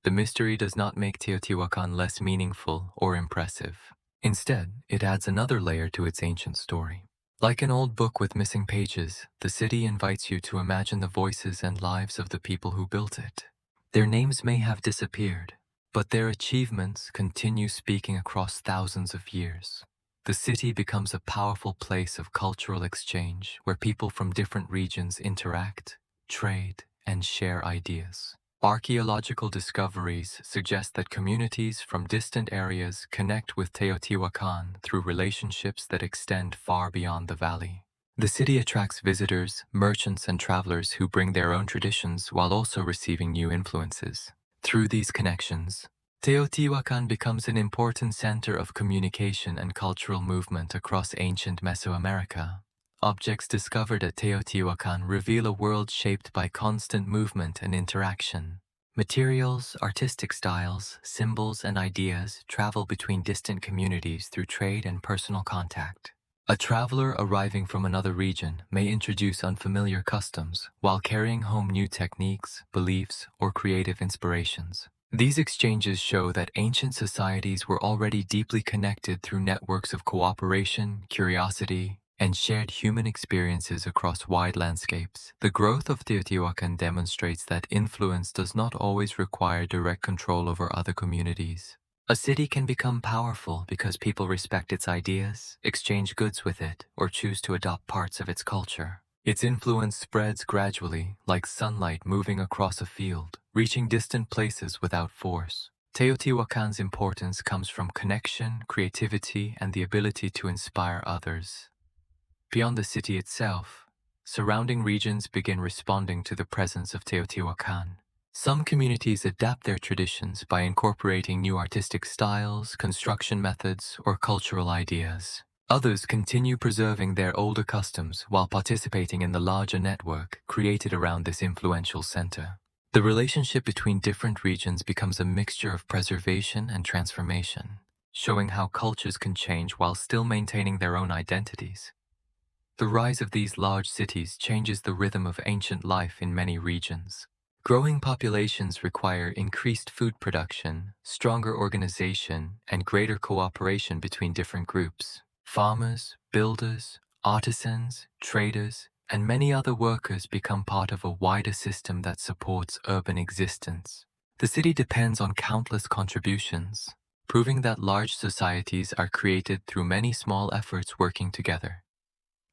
The mystery does not make Teotihuacan less meaningful or impressive. Instead, it adds another layer to its ancient story. Like an old book with missing pages, the city invites you to imagine the voices and lives of the people who built it. Their names may have disappeared, but their achievements continue speaking across thousands of years. The city becomes a powerful place of cultural exchange where people from different regions interact, trade, and share ideas. Archaeological discoveries suggest that communities from distant areas connect with Teotihuacan through relationships that extend far beyond the valley. The city attracts visitors, merchants, and travelers who bring their own traditions while also receiving new influences. Through these connections, Teotihuacan becomes an important center of communication and cultural movement across ancient Mesoamerica. Objects discovered at Teotihuacan reveal a world shaped by constant movement and interaction. Materials, artistic styles, symbols, and ideas travel between distant communities through trade and personal contact. A traveler arriving from another region may introduce unfamiliar customs while carrying home new techniques, beliefs, or creative inspirations. These exchanges show that ancient societies were already deeply connected through networks of cooperation, curiosity, and shared human experiences across wide landscapes. The growth of Teotihuacan demonstrates that influence does not always require direct control over other communities. A city can become powerful because people respect its ideas, exchange goods with it, or choose to adopt parts of its culture. Its influence spreads gradually, like sunlight moving across a field, reaching distant places without force. Teotihuacan's importance comes from connection, creativity, and the ability to inspire others. Beyond the city itself, surrounding regions begin responding to the presence of Teotihuacan. Some communities adapt their traditions by incorporating new artistic styles, construction methods, or cultural ideas. Others continue preserving their older customs while participating in the larger network created around this influential center. The relationship between different regions becomes a mixture of preservation and transformation, showing how cultures can change while still maintaining their own identities. The rise of these large cities changes the rhythm of ancient life in many regions. Growing populations require increased food production, stronger organization, and greater cooperation between different groups. Farmers, builders, artisans, traders, and many other workers become part of a wider system that supports urban existence. The city depends on countless contributions, proving that large societies are created through many small efforts working together.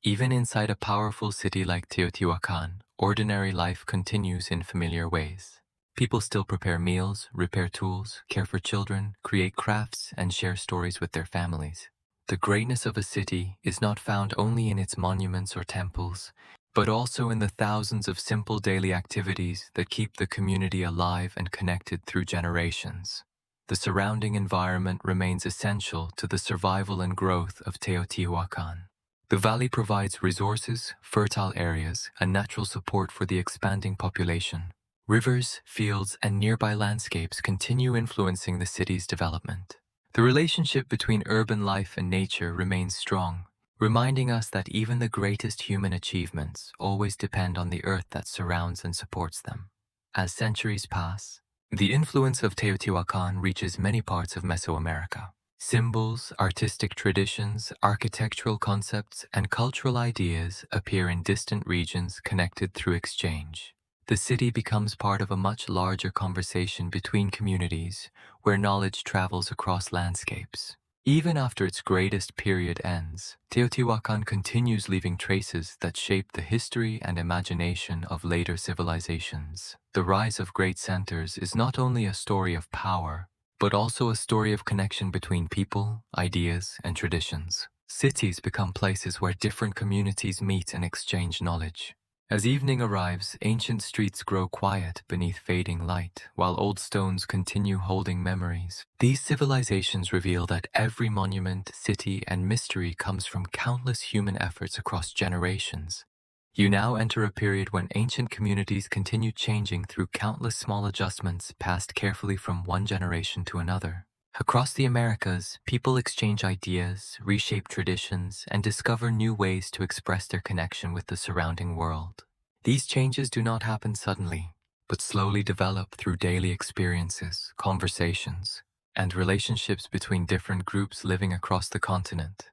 Even inside a powerful city like Teotihuacan, ordinary life continues in familiar ways. People still prepare meals, repair tools, care for children, create crafts, and share stories with their families. The greatness of a city is not found only in its monuments or temples, but also in the thousands of simple daily activities that keep the community alive and connected through generations. The surrounding environment remains essential to the survival and growth of Teotihuacan. The valley provides resources, fertile areas, and natural support for the expanding population. Rivers, fields, and nearby landscapes continue influencing the city's development. The relationship between urban life and nature remains strong, reminding us that even the greatest human achievements always depend on the earth that surrounds and supports them. As centuries pass, the influence of Teotihuacan reaches many parts of Mesoamerica. Symbols, artistic traditions, architectural concepts, and cultural ideas appear in distant regions connected through exchange. The city becomes part of a much larger conversation between communities where knowledge travels across landscapes. Even after its greatest period ends, Teotihuacan continues leaving traces that shape the history and imagination of later civilizations. The rise of great centers is not only a story of power, but also a story of connection between people, ideas, and traditions. Cities become places where different communities meet and exchange knowledge. As evening arrives, ancient streets grow quiet beneath fading light, while old stones continue holding memories. These civilizations reveal that every monument, city, and mystery comes from countless human efforts across generations. You now enter a period when ancient communities continue changing through countless small adjustments passed carefully from one generation to another. Across the Americas, people exchange ideas, reshape traditions, and discover new ways to express their connection with the surrounding world. These changes do not happen suddenly, but slowly develop through daily experiences, conversations, and relationships between different groups living across the continent.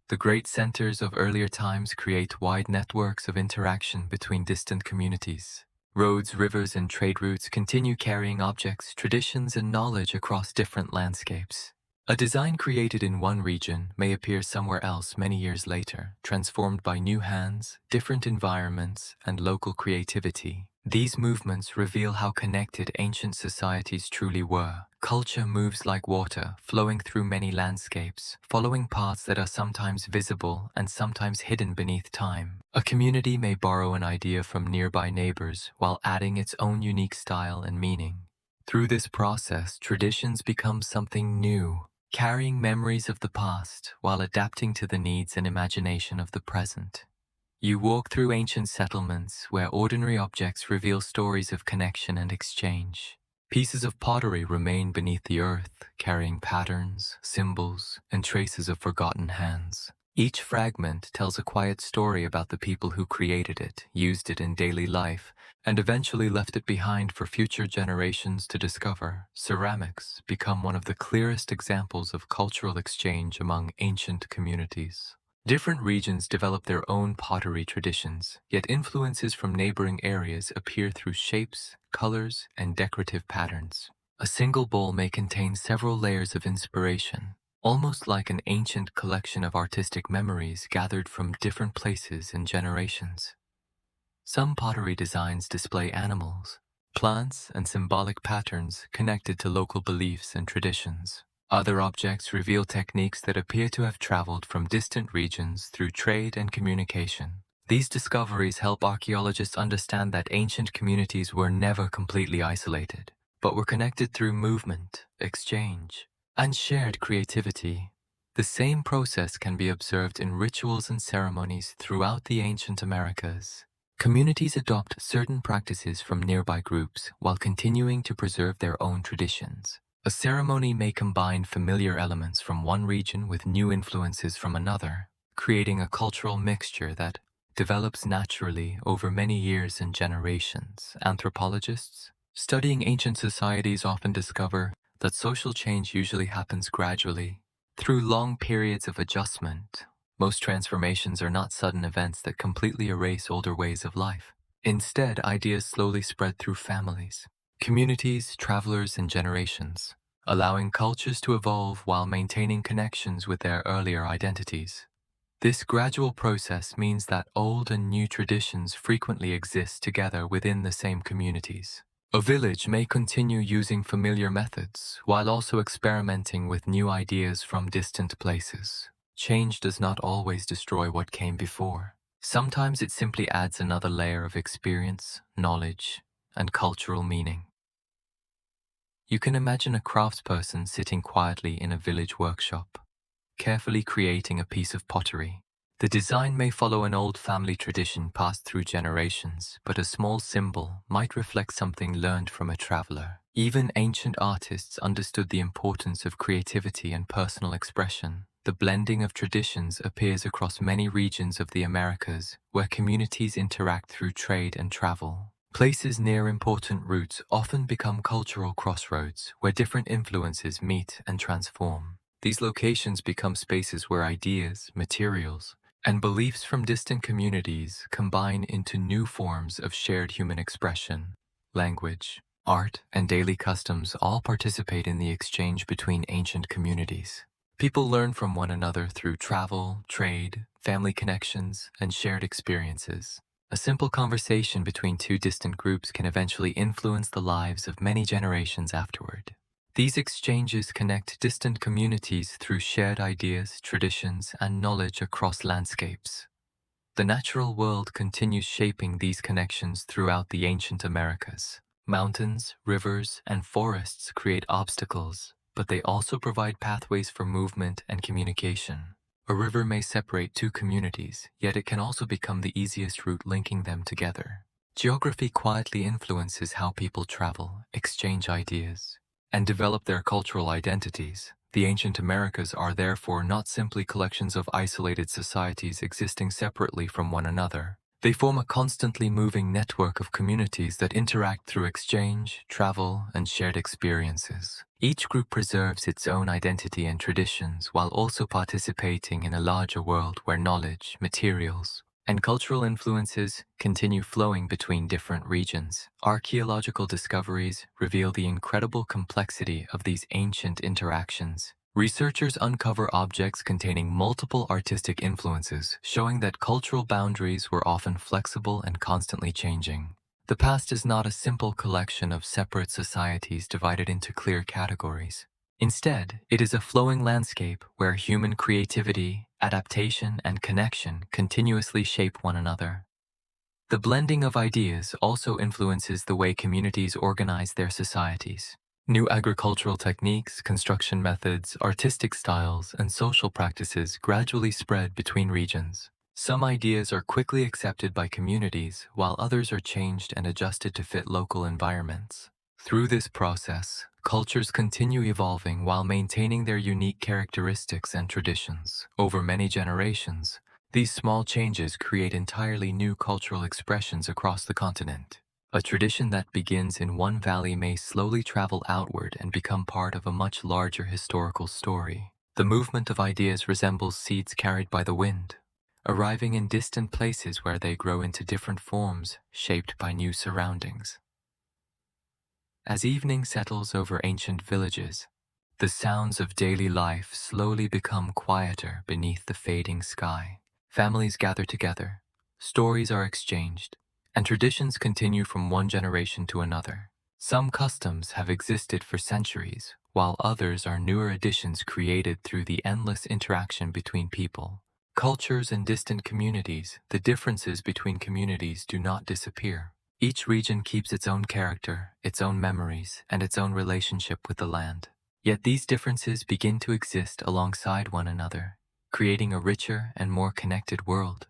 The great centers of earlier times create wide networks of interaction between distant communities. Roads, rivers, and trade routes continue carrying objects, traditions, and knowledge across different landscapes. A design created in one region may appear somewhere else many years later, transformed by new hands, different environments, and local creativity. These movements reveal how connected ancient societies truly were. Culture moves like water, flowing through many landscapes, following paths that are sometimes visible and sometimes hidden beneath time. A community may borrow an idea from nearby neighbors while adding its own unique style and meaning. Through this process, traditions become something new, carrying memories of the past while adapting to the needs and imagination of the present. You walk through ancient settlements where ordinary objects reveal stories of connection and exchange. Pieces of pottery remain beneath the earth, carrying patterns, symbols, and traces of forgotten hands. Each fragment tells a quiet story about the people who created it, used it in daily life, and eventually left it behind for future generations to discover. Ceramics become one of the clearest examples of cultural exchange among ancient communities. Different regions develop their own pottery traditions, yet influences from neighboring areas appear through shapes, colors, and decorative patterns. A single bowl may contain several layers of inspiration, almost like an ancient collection of artistic memories gathered from different places and generations. Some pottery designs display animals, plants, and symbolic patterns connected to local beliefs and traditions. Other objects reveal techniques that appear to have traveled from distant regions through trade and communication. These discoveries help archaeologists understand that ancient communities were never completely isolated, but were connected through movement, exchange, and shared creativity. The same process can be observed in rituals and ceremonies throughout the ancient Americas. Communities adopt certain practices from nearby groups while continuing to preserve their own traditions. A ceremony may combine familiar elements from one region with new influences from another, creating a cultural mixture that develops naturally over many years and generations. Anthropologists studying ancient societies often discover that social change usually happens gradually, through long periods of adjustment. Most transformations are not sudden events that completely erase older ways of life. Instead, ideas slowly spread through families, communities, travelers, and generations, allowing cultures to evolve while maintaining connections with their earlier identities. This gradual process means that old and new traditions frequently exist together within the same communities. A village may continue using familiar methods while also experimenting with new ideas from distant places. Change does not always destroy what came before. Sometimes it simply adds another layer of experience, knowledge, and cultural meaning. You can imagine a craftsperson sitting quietly in a village workshop, carefully creating a piece of pottery. The design may follow an old family tradition passed through generations, but a small symbol might reflect something learned from a traveler. Even ancient artists understood the importance of creativity and personal expression. The blending of traditions appears across many regions of the Americas, where communities interact through trade and travel. Places near important routes often become cultural crossroads, where different influences meet and transform. These locations become spaces where ideas, materials, and beliefs from distant communities combine into new forms of shared human expression. Language, art, and daily customs all participate in the exchange between ancient communities. People learn from one another through travel, trade, family connections, and shared experiences. A simple conversation between two distant groups can eventually influence the lives of many generations afterward. These exchanges connect distant communities through shared ideas, traditions, and knowledge across landscapes. The natural world continues shaping these connections throughout the ancient Americas. Mountains, rivers, and forests create obstacles, but they also provide pathways for movement and communication. A river may separate two communities, yet it can also become the easiest route linking them together. Geography quietly influences how people travel, exchange ideas, and develop their cultural identities. The ancient Americas are therefore not simply collections of isolated societies existing separately from one another. They form a constantly moving network of communities that interact through exchange, travel, and shared experiences. Each group preserves its own identity and traditions while also participating in a larger world where knowledge, materials, and cultural influences continue flowing between different regions. Archaeological discoveries reveal the incredible complexity of these ancient interactions. Researchers uncover objects containing multiple artistic influences, showing that cultural boundaries were often flexible and constantly changing. The past is not a simple collection of separate societies divided into clear categories. Instead, it is a flowing landscape where human creativity, adaptation, and connection continuously shape one another. The blending of ideas also influences the way communities organize their societies. New agricultural techniques, construction methods, artistic styles, and social practices gradually spread between regions. Some ideas are quickly accepted by communities, while others are changed and adjusted to fit local environments. Through this process, cultures continue evolving while maintaining their unique characteristics and traditions. Over many generations, these small changes create entirely new cultural expressions across the continent. A tradition that begins in one valley may slowly travel outward and become part of a much larger historical story. The movement of ideas resembles seeds carried by the wind, arriving in distant places where they grow into different forms, shaped by new surroundings. As evening settles over ancient villages, the sounds of daily life slowly become quieter beneath the fading sky. Families gather together, stories are exchanged, and traditions continue from one generation to another. Some customs have existed for centuries, while others are newer additions created through the endless interaction between people. Cultures and distant communities, the differences between communities do not disappear. Each region keeps its own character, its own memories, and its own relationship with the land. Yet these differences begin to exist alongside one another, creating a richer and more connected world.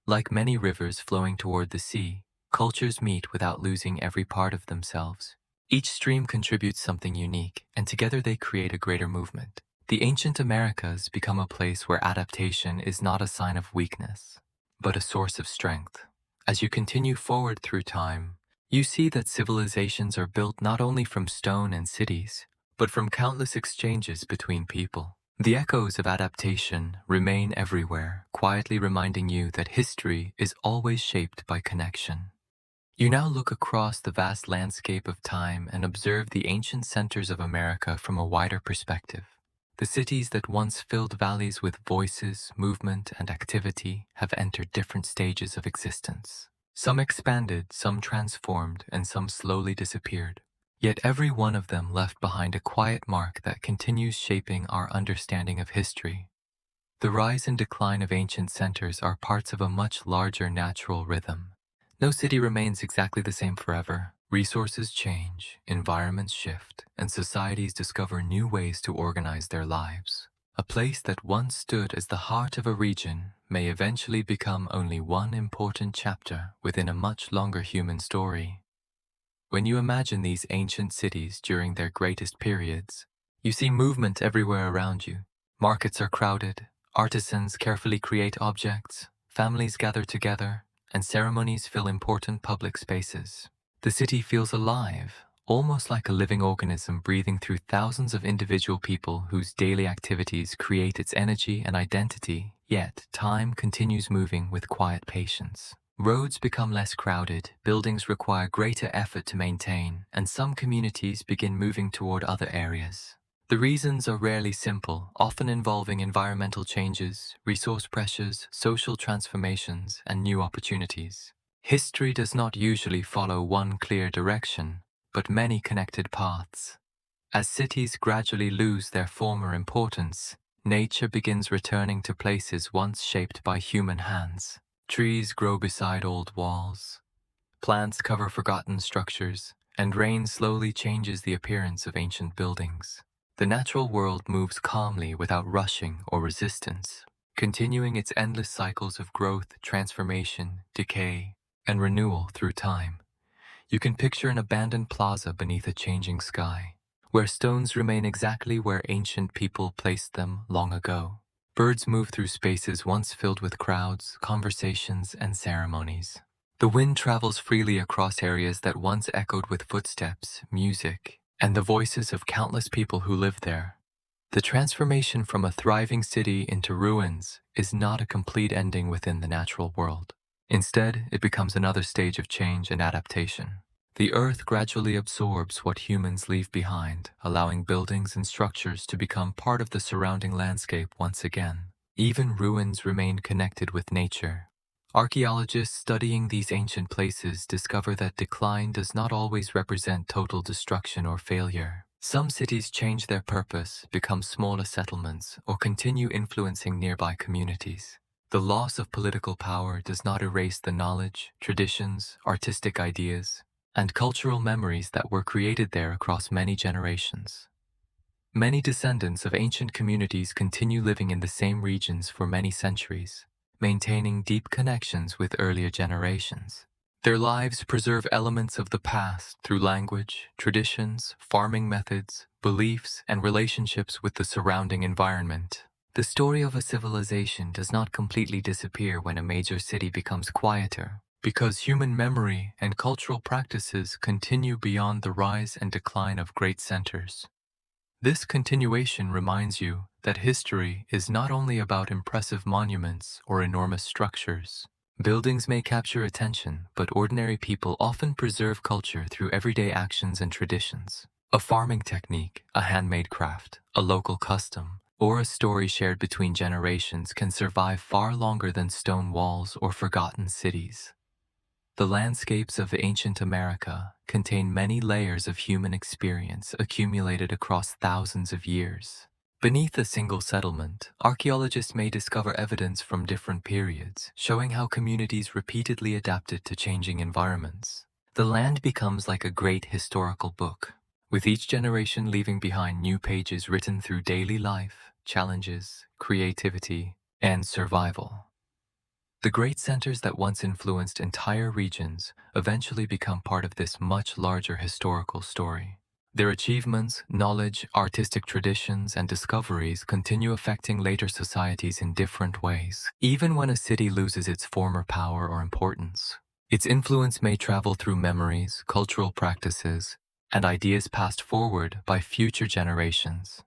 Like many rivers flowing toward the sea, cultures meet without losing every part of themselves. Each stream contributes something unique, and together they create a greater movement. The ancient Americas become a place where adaptation is not a sign of weakness, but a source of strength. As you continue forward through time, you see that civilizations are built not only from stone and cities, but from countless exchanges between people. The echoes of adaptation remain everywhere, quietly reminding you that history is always shaped by connection. You now look across the vast landscape of time and observe the ancient centers of America from a wider perspective. The cities that once filled valleys with voices, movement, and activity have entered different stages of existence. Some expanded, some transformed, and some slowly disappeared. Yet every one of them left behind a quiet mark that continues shaping our understanding of history. The rise and decline of ancient centers are parts of a much larger natural rhythm. No city remains exactly the same forever. Resources change, environments shift, and societies discover new ways to organize their lives. A place that once stood as the heart of a region may eventually become only one important chapter within a much longer human story. When you imagine these ancient cities during their greatest periods, you see movement everywhere around you. Markets are crowded, artisans carefully create objects, families gather together, and ceremonies fill important public spaces. The city feels alive, almost like a living organism breathing through thousands of individual people whose daily activities create its energy and identity, yet time continues moving with quiet patience. Roads become less crowded, buildings require greater effort to maintain, and some communities begin moving toward other areas. The reasons are rarely simple, often involving environmental changes, resource pressures, social transformations, and new opportunities. History does not usually follow one clear direction, but many connected paths. As cities gradually lose their former importance, nature begins returning to places once shaped by human hands. Trees grow beside old walls, plants cover forgotten structures, and rain slowly changes the appearance of ancient buildings. The natural world moves calmly without rushing or resistance, continuing its endless cycles of growth, transformation, decay, and renewal through time. You can picture an abandoned plaza beneath a changing sky, where stones remain exactly where ancient people placed them long ago. Birds move through spaces once filled with crowds, conversations, and ceremonies. The wind travels freely across areas that once echoed with footsteps, music, and the voices of countless people who lived there. The transformation from a thriving city into ruins is not a complete ending within the natural world. Instead, it becomes another stage of change and adaptation. The earth gradually absorbs what humans leave behind, allowing buildings and structures to become part of the surrounding landscape once again. Even ruins remain connected with nature. Archaeologists studying these ancient places discover that decline does not always represent total destruction or failure. Some cities change their purpose, become smaller settlements, or continue influencing nearby communities. The loss of political power does not erase the knowledge, traditions, artistic ideas, and cultural memories that were created there across many generations. Many descendants of ancient communities continue living in the same regions for many centuries, maintaining deep connections with earlier generations. Their lives preserve elements of the past through language, traditions, farming methods, beliefs, and relationships with the surrounding environment. The story of a civilization does not completely disappear when a major city becomes quieter, because human memory and cultural practices continue beyond the rise and decline of great centers. This continuation reminds you that history is not only about impressive monuments or enormous structures. Buildings may capture attention, but ordinary people often preserve culture through everyday actions and traditions. A farming technique, a handmade craft, a local custom, or a story shared between generations can survive far longer than stone walls or forgotten cities. The landscapes of ancient America contain many layers of human experience accumulated across thousands of years. Beneath a single settlement, archaeologists may discover evidence from different periods, showing how communities repeatedly adapted to changing environments. The land becomes like a great historical book, with each generation leaving behind new pages written through daily life, challenges, creativity, and survival. The great centers that once influenced entire regions eventually become part of this much larger historical story. Their achievements, knowledge, artistic traditions, and discoveries continue affecting later societies in different ways. Even when a city loses its former power or importance, its influence may travel through memories, cultural practices, and ideas passed forward by future generations.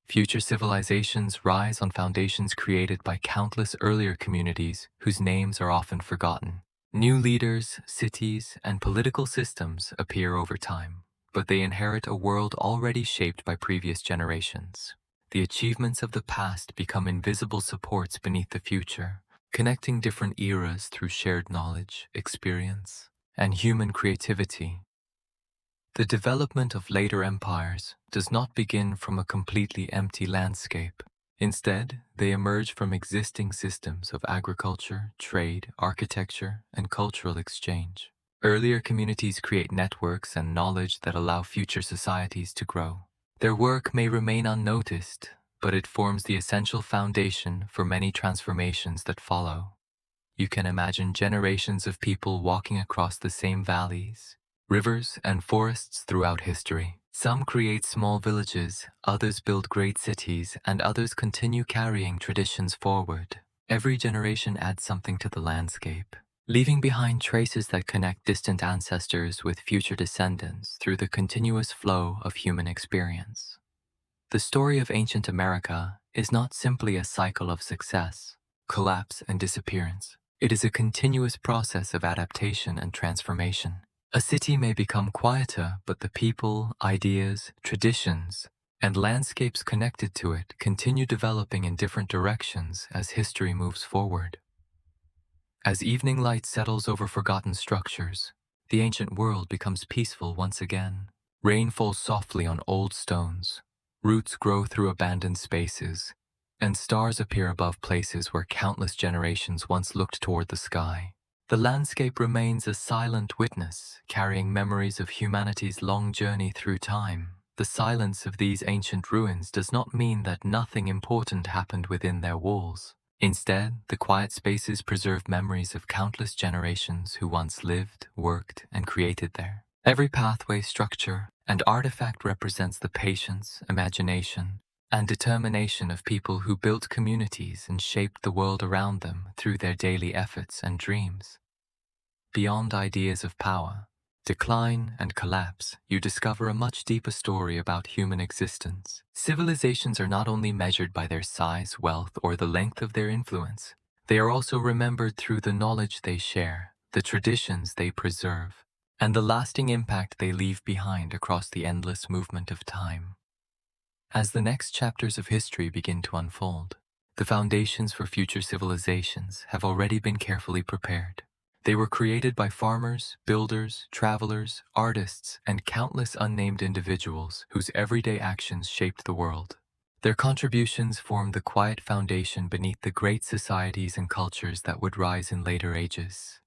Future civilizations rise on foundations created by countless earlier communities whose names are often forgotten. New leaders, cities, and political systems appear over time, but they inherit a world already shaped by previous generations. The achievements of the past become invisible supports beneath the future, connecting different eras through shared knowledge, experience, and human creativity. The development of later empires does not begin from a completely empty landscape. Instead, they emerge from existing systems of agriculture, trade, architecture, and cultural exchange. Earlier communities create networks and knowledge that allow future societies to grow. Their work may remain unnoticed, but it forms the essential foundation for many transformations that follow. You can imagine generations of people walking across the same valleys, rivers, and forests throughout history. Some create small villages, others build great cities, and others continue carrying traditions forward. Every generation adds something to the landscape, leaving behind traces that connect distant ancestors with future descendants through the continuous flow of human experience. The story of ancient America is not simply a cycle of success, collapse, and disappearance. It is a continuous process of adaptation and transformation. A city may become quieter, but the people, ideas, traditions, and landscapes connected to it continue developing in different directions as history moves forward. As evening light settles over forgotten structures, the ancient world becomes peaceful once again. Rain falls softly on old stones, roots grow through abandoned spaces, and stars appear above places where countless generations once looked toward the sky. The landscape remains a silent witness, carrying memories of humanity's long journey through time. The silence of these ancient ruins does not mean that nothing important happened within their walls. Instead, the quiet spaces preserve memories of countless generations who once lived, worked, and created there. Every pathway, structure, and artifact represents the patience, imagination, and determination of people who built communities and shaped the world around them through their daily efforts and dreams. Beyond ideas of power, decline, and collapse, you discover a much deeper story about human existence. Civilizations are not only measured by their size, wealth, or the length of their influence, they are also remembered through the knowledge they share, the traditions they preserve, and the lasting impact they leave behind across the endless movement of time. As the next chapters of history begin to unfold, the foundations for future civilizations have already been carefully prepared. They were created by farmers, builders, travelers, artists, and countless unnamed individuals whose everyday actions shaped the world. Their contributions formed the quiet foundation beneath the great societies and cultures that would rise in later ages.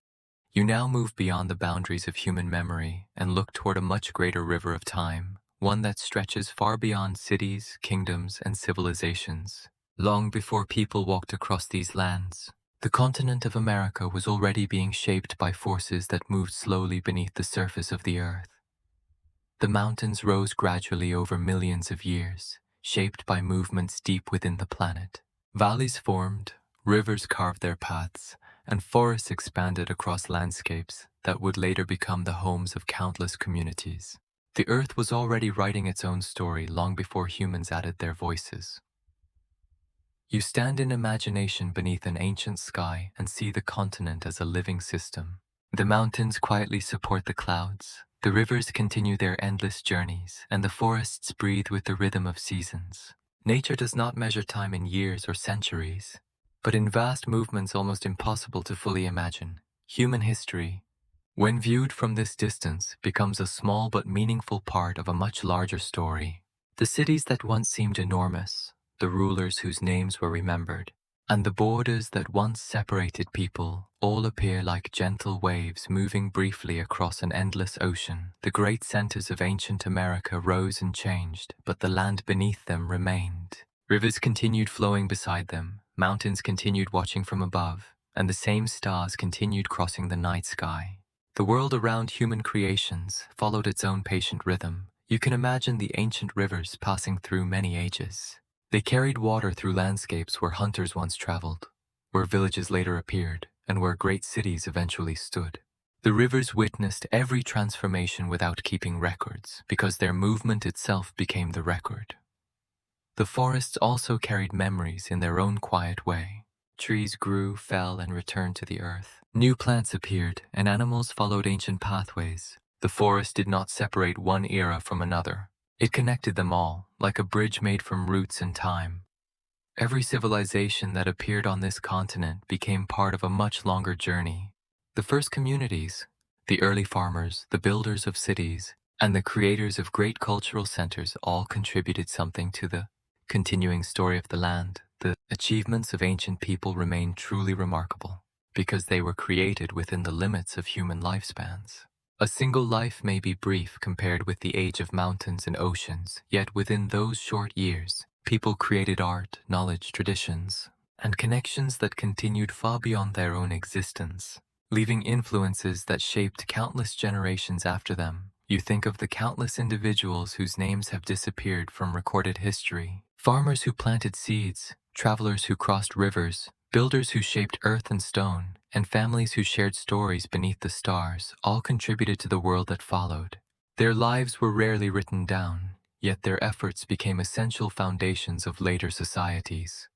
You now move beyond the boundaries of human memory and look toward a much greater river of time, one that stretches far beyond cities, kingdoms, and civilizations. Long before people walked across these lands, the continent of America was already being shaped by forces that moved slowly beneath the surface of the earth. The mountains rose gradually over millions of years, shaped by movements deep within the planet. Valleys formed, rivers carved their paths, and forests expanded across landscapes that would later become the homes of countless communities. The earth was already writing its own story long before humans added their voices. You stand in imagination beneath an ancient sky and see the continent as a living system. The mountains quietly support the clouds, the rivers continue their endless journeys, and the forests breathe with the rhythm of seasons. Nature does not measure time in years or centuries, but in vast movements almost impossible to fully imagine. Human history, when viewed from this distance, becomes a small but meaningful part of a much larger story. The cities that once seemed enormous, the rulers whose names were remembered, and the borders that once separated people all appear like gentle waves moving briefly across an endless ocean. The great centers of ancient America rose and changed, but the land beneath them remained. Rivers continued flowing beside them, mountains continued watching from above, and the same stars continued crossing the night sky. The world around human creations followed its own patient rhythm. You can imagine the ancient rivers passing through many ages. They carried water through landscapes where hunters once traveled, where villages later appeared, and where great cities eventually stood. The rivers witnessed every transformation without keeping records, because their movement itself became the record. The forests also carried memories in their own quiet way. Trees grew, fell, and returned to the earth. New plants appeared, and animals followed ancient pathways. The forest did not separate one era from another. It connected them all, like a bridge made from roots and time. Every civilization that appeared on this continent became part of a much longer journey. The first communities, the early farmers, the builders of cities, and the creators of great cultural centers all contributed something to the continuing story of the land. The achievements of ancient people remain truly remarkable, because they were created within the limits of human lifespans. A single life may be brief compared with the age of mountains and oceans, yet within those short years, people created art, knowledge, traditions, and connections that continued far beyond their own existence, leaving influences that shaped countless generations after them. You think of the countless individuals whose names have disappeared from recorded history. Farmers who planted seeds, travelers who crossed rivers, builders who shaped earth and stone, and families who shared stories beneath the stars all contributed to the world that followed. Their lives were rarely written down, yet their efforts became essential foundations of later societies.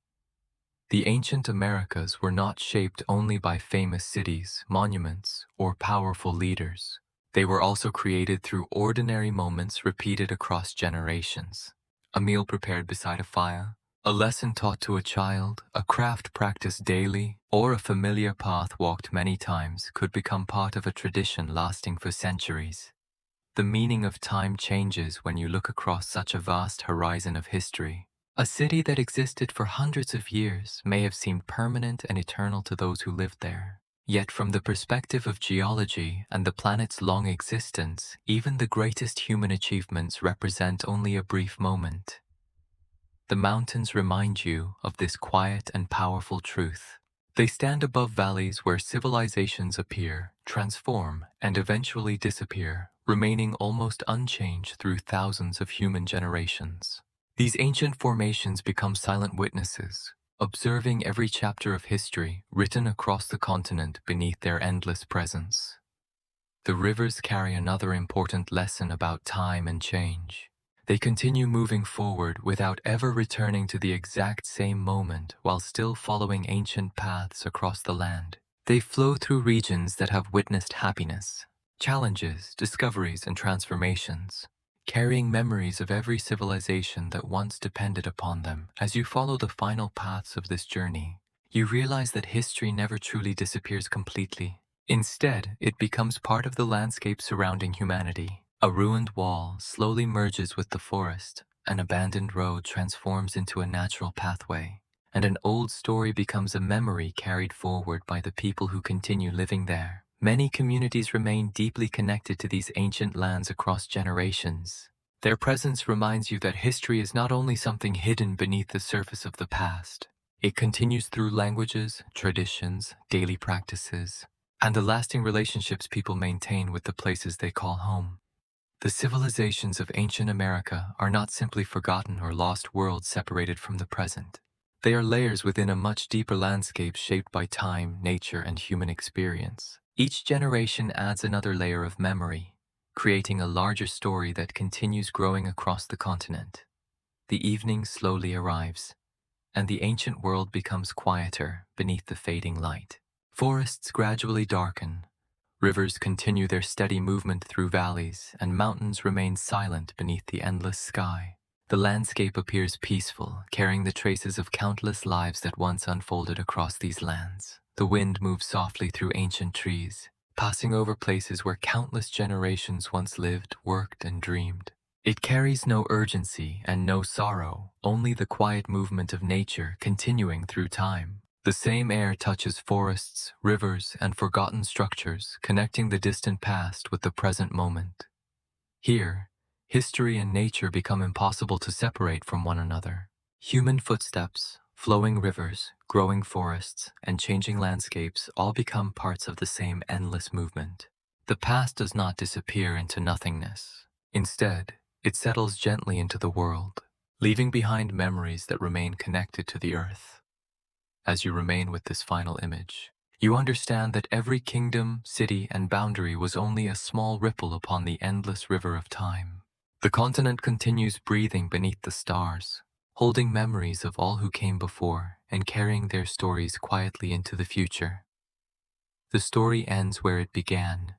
The ancient Americas were not shaped only by famous cities, monuments, or powerful leaders. They were also created through ordinary moments repeated across generations. A meal prepared beside a fire, a lesson taught to a child, a craft practiced daily, or a familiar path walked many times could become part of a tradition lasting for centuries. The meaning of time changes when you look across such a vast horizon of history. A city that existed for hundreds of years may have seemed permanent and eternal to those who lived there. Yet from the perspective of geology and the planet's long existence, even the greatest human achievements represent only a brief moment. The mountains remind you of this quiet and powerful truth. They stand above valleys where civilizations appear, transform, and eventually disappear, remaining almost unchanged through thousands of human generations. These ancient formations become silent witnesses, observing every chapter of history written across the continent beneath their endless presence. The rivers carry another important lesson about time and change. They continue moving forward without ever returning to the exact same moment while still following ancient paths across the land. They flow through regions that have witnessed happiness, challenges, discoveries, and transformations, carrying memories of every civilization that once depended upon them. As you follow the final paths of this journey, you realize that history never truly disappears completely. Instead, it becomes part of the landscape surrounding humanity. A ruined wall slowly merges with the forest, an abandoned road transforms into a natural pathway, and an old story becomes a memory carried forward by the people who continue living there. Many communities remain deeply connected to these ancient lands across generations. Their presence reminds you that history is not only something hidden beneath the surface of the past. It continues through languages, traditions, daily practices, and the lasting relationships people maintain with the places they call home. The civilizations of ancient America are not simply forgotten or lost worlds separated from the present. They are layers within a much deeper landscape shaped by time, nature, and human experience. Each generation adds another layer of memory, creating a larger story that continues growing across the continent. The evening slowly arrives, and the ancient world becomes quieter beneath the fading light. Forests gradually darken, rivers continue their steady movement through valleys, and mountains remain silent beneath the endless sky. The landscape appears peaceful, carrying the traces of countless lives that once unfolded across these lands. The wind moves softly through ancient trees, passing over places where countless generations once lived, worked, and dreamed. It carries no urgency and no sorrow, only the quiet movement of nature continuing through time. The same air touches forests, rivers, and forgotten structures, connecting the distant past with the present moment. Here, history and nature become impossible to separate from one another. Human footsteps, flowing rivers, growing forests, and changing landscapes all become parts of the same endless movement. The past does not disappear into nothingness. Instead, it settles gently into the world, leaving behind memories that remain connected to the earth. As you remain with this final image, you understand that every kingdom, city, and boundary was only a small ripple upon the endless river of time. The continent continues breathing beneath the stars, holding memories of all who came before and carrying their stories quietly into the future. The story ends where it began,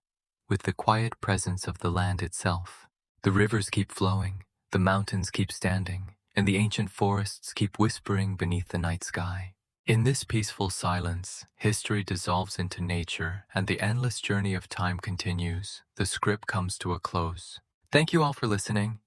with the quiet presence of the land itself. The rivers keep flowing, the mountains keep standing, and the ancient forests keep whispering beneath the night sky. In this peaceful silence, history dissolves into nature and the endless journey of time continues. The script comes to a close. Thank you all for listening.